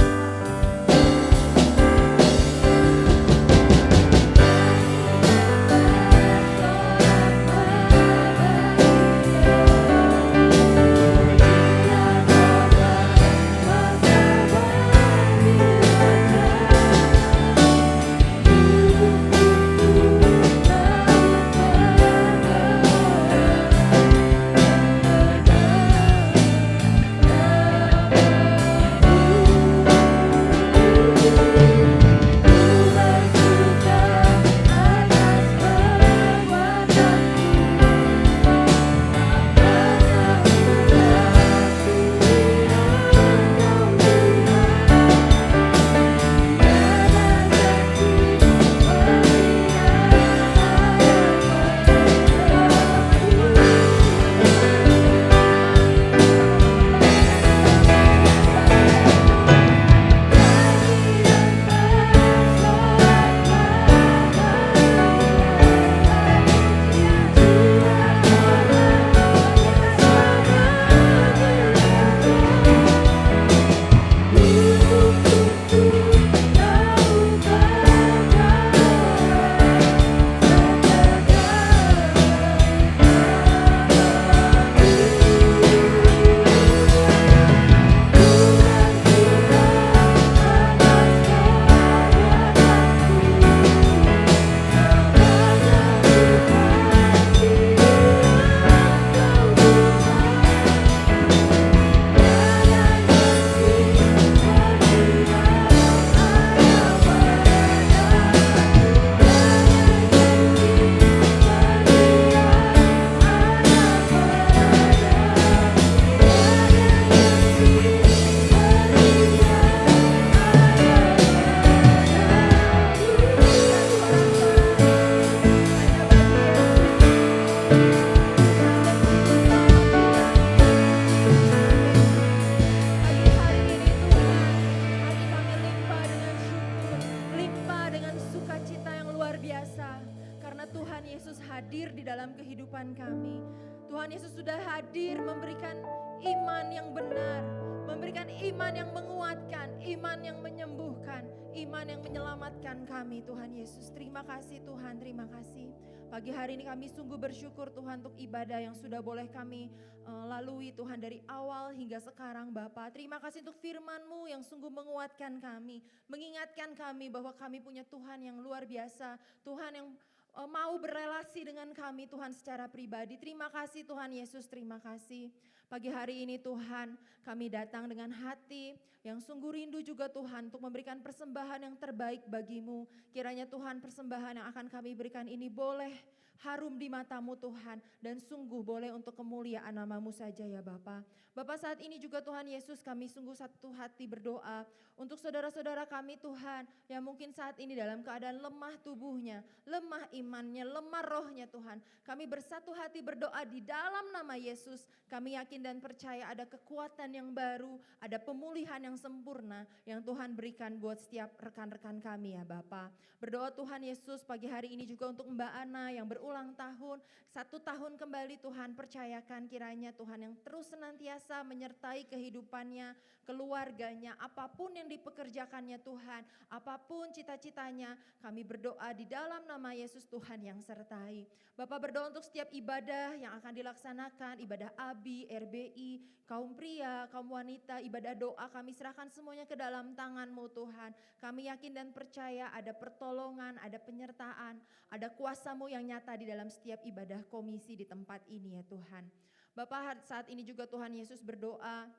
Hadir di dalam kehidupan kami. Tuhan Yesus sudah hadir memberikan iman yang benar, memberikan iman yang menguatkan, iman yang menyembuhkan, iman yang menyelamatkan kami. Tuhan Yesus, terima kasih Tuhan, terima kasih. Pagi hari ini kami sungguh bersyukur Tuhan untuk ibadah yang sudah boleh kami lalui Tuhan dari awal hingga sekarang Bapa. Terima kasih untuk firman-Mu yang sungguh menguatkan kami, mengingatkan kami bahwa kami punya Tuhan yang luar biasa, Tuhan yang mau berelasi dengan kami Tuhan secara pribadi. Terima kasih Tuhan Yesus, terima kasih. Pagi hari ini Tuhan, kami datang dengan hati yang sungguh rindu juga Tuhan untuk memberikan persembahan yang terbaik bagi-Mu. Kiranya Tuhan persembahan yang akan kami berikan ini boleh harum di mata-Mu Tuhan, dan sungguh boleh untuk kemuliaan nama-Mu saja ya Bapa. Bapa, saat ini juga Tuhan Yesus, kami sungguh satu hati berdoa untuk saudara-saudara kami Tuhan yang mungkin saat ini dalam keadaan lemah tubuhnya, lemah imannya, lemah rohnya Tuhan. Kami bersatu hati berdoa di dalam nama Yesus. Kami yakin dan percaya ada kekuatan yang baru, ada pemulihan yang sempurna yang Tuhan berikan buat setiap rekan-rekan kami ya Bapa. Berdoa Tuhan Yesus pagi hari ini juga untuk Mbak Ana yang berulang tahun, 1 tahun kembali Tuhan, percayakan kiranya Tuhan yang terus senantiasa menyertai kehidupannya, keluarganya, apapun yang dipekerjakannya Tuhan, apapun cita-citanya, kami berdoa di dalam nama Yesus Tuhan yang sertai. Bapak berdoa untuk setiap ibadah yang akan dilaksanakan, ibadah ABI, RBI, kaum pria, kaum wanita, ibadah doa kami serahkan semuanya ke dalam tangan-Mu Tuhan. Kami yakin dan percaya ada pertolongan, ada penyertaan, ada kuasa-Mu yang nyata di dalam setiap ibadah komisi di tempat ini ya Tuhan. Bapak, saat ini juga Tuhan Yesus berdoa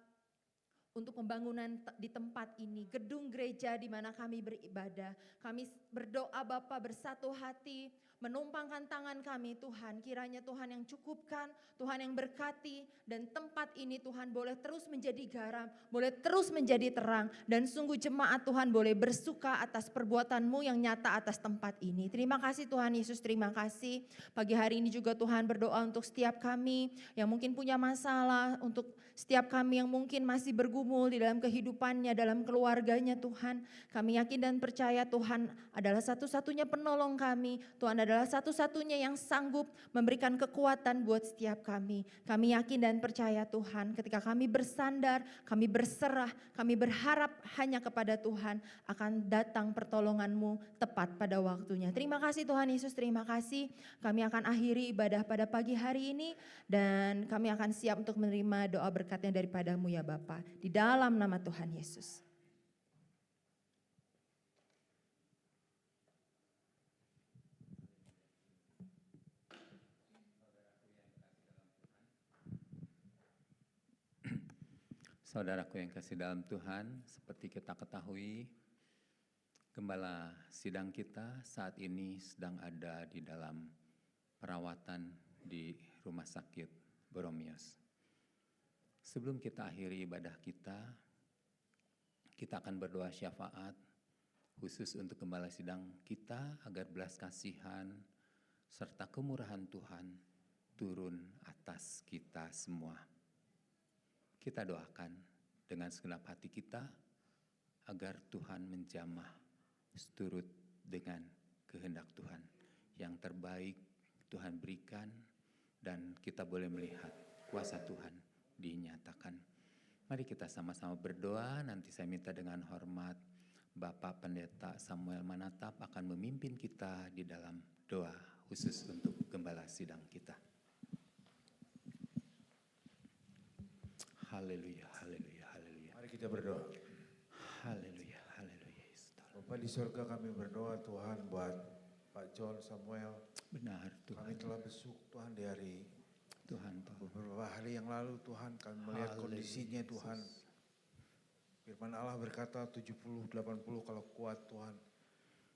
untuk pembangunan di tempat ini, gedung gereja di mana kami beribadah. Kami berdoa Bapa bersatu hati, menumpangkan tangan kami Tuhan. Kiranya Tuhan yang cukupkan, Tuhan yang berkati, dan tempat ini Tuhan boleh terus menjadi garam, boleh terus menjadi terang. Dan sungguh jemaat Tuhan boleh bersuka atas perbuatan-Mu yang nyata atas tempat ini. Terima kasih Tuhan Yesus, terima kasih. Pagi hari ini juga Tuhan berdoa untuk setiap kami yang mungkin punya masalah, untuk setiap kami yang mungkin masih bergumul di dalam kehidupannya, dalam keluarganya Tuhan. Kami yakin dan percaya Tuhan adalah satu-satunya penolong kami. Tuhan adalah satu-satunya yang sanggup memberikan kekuatan buat setiap kami. Kami yakin dan percaya Tuhan, ketika kami bersandar, kami berserah, kami berharap hanya kepada Tuhan, akan datang pertolongan-Mu tepat pada waktunya. Terima kasih Tuhan Yesus, terima kasih. Kami akan akhiri ibadah pada pagi hari ini dan kami akan siap untuk menerima doa berkatnya daripada-Mu ya Bapa. Di dalam nama Tuhan Yesus. Saudaraku yang kasih dalam Tuhan, seperti kita ketahui, gembala sidang kita saat ini sedang ada di dalam perawatan di Rumah Sakit Boromios. Sebelum kita akhiri ibadah kita akan berdoa syafaat khusus untuk gembala sidang kita agar belas kasihan serta kemurahan Tuhan turun atas kita semua. Kita doakan dengan segenap hati kita agar Tuhan menjamah seturut dengan kehendak Tuhan. Yang terbaik Tuhan berikan dan kita boleh melihat kuasa Tuhan dinyatakan. Mari kita sama-sama berdoa. Nanti saya minta dengan hormat Bapak Pendeta Samuel Manatap akan memimpin kita di dalam doa khusus untuk gembala sidang kita. Haleluya, haleluya, haleluya. Mari kita berdoa. Haleluya, haleluya. Bapak di surga, kami berdoa Tuhan buat Pak John Samuel. Benar Tuhan. Kami telah besuk Tuhan di hari Tuhan. beberapa hari yang lalu Tuhan, kami melihat kondisinya Tuhan. Firman Allah berkata 70-80 kalau kuat Tuhan.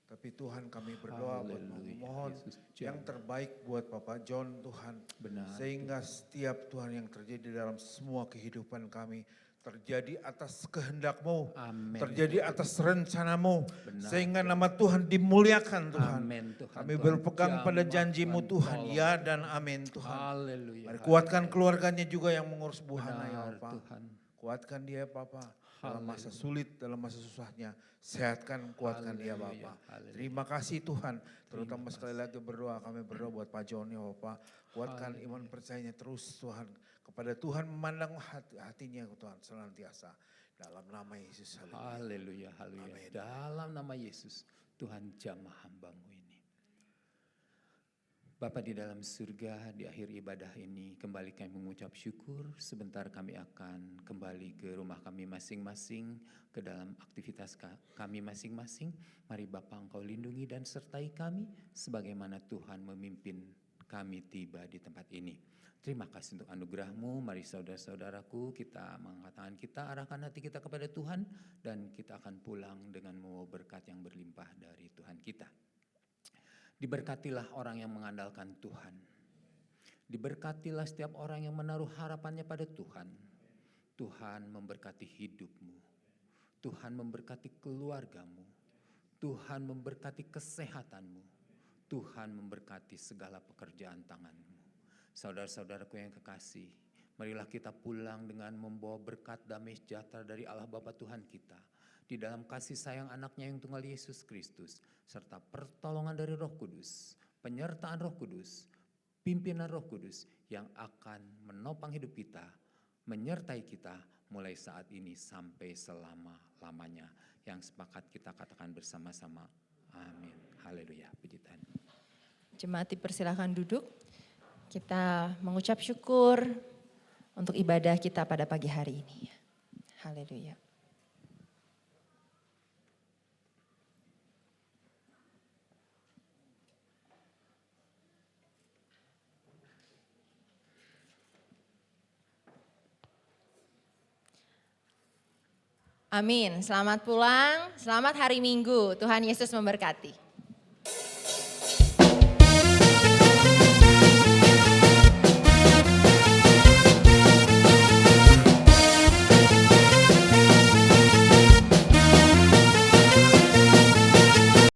Tapi Tuhan kami berdoa buat memohon yang terbaik buat Bapak John Tuhan. Benar. Sehingga setiap Tuhan yang terjadi dalam semua kehidupan kami terjadi atas kehendak-Mu, Amen. terjadi atas rencana-Mu, Benar. sehingga nama Tuhan dimuliakan Tuhan. Amen, Tuhan. Kami Tuhan berpegang pada jamah, janji-Mu Tuhan, tolong. ya dan amin Tuhan. Haleluya. Mari kuatkan keluarganya juga yang mengurus Bu Hana ya Benar, Bapak. Tuhan. Kuatkan dia Bapak dalam masa Haleluya. sulit, dalam masa susahnya. Sehatkan, kuatkan dia Haleluya, Bapak. haleluya. Terima kasih Tuhan. Terutama Terima sekali lagi berdoa, kami berdoa buat Pak John ya Bapak. Kuatkan Haleluya. iman percayanya terus Tuhan. Kepada Tuhan memandang hatinya Tuhan senantiasa. Dalam nama Yesus. Haleluya, haleluya. Amin. Dalam nama Yesus, Tuhan jamah hamba-Mu ini. Bapa di dalam surga, di akhir ibadah ini kembali kami mengucap syukur. Sebentar kami akan kembali ke rumah kami masing-masing, ke dalam aktivitas kami masing-masing. Mari Bapa Engkau lindungi dan sertai kami sebagaimana Tuhan memimpin kami tiba di tempat ini. Terima kasih untuk anugerah-Mu. Mari saudara-saudaraku, kita mengangkat tangan kita, arahkan hati kita kepada Tuhan, dan kita akan pulang dengan membawa berkat yang berlimpah dari Tuhan kita. Diberkatilah orang yang mengandalkan Tuhan. Diberkatilah setiap orang yang menaruh harapannya pada Tuhan. Tuhan memberkati hidupmu. Tuhan memberkati keluargamu. Tuhan memberkati kesehatanmu. Tuhan memberkati segala pekerjaan tanganmu. Saudara-saudaraku yang kekasih, marilah kita pulang dengan membawa berkat damai sejahtera dari Allah Bapa Tuhan kita. Di dalam kasih sayang anaknya yang tunggal Yesus Kristus, serta pertolongan dari Roh Kudus, penyertaan Roh Kudus, pimpinan Roh Kudus yang akan menopang hidup kita, menyertai kita mulai saat ini sampai selama-lamanya. Yang sepakat kita katakan bersama-sama, amin. Haleluya, puji Tuhan. Jemaat dipersilakan duduk. Kita mengucap syukur untuk ibadah kita pada pagi hari ini. Haleluya. Amin. Selamat pulang, selamat hari Minggu. Tuhan Yesus memberkati.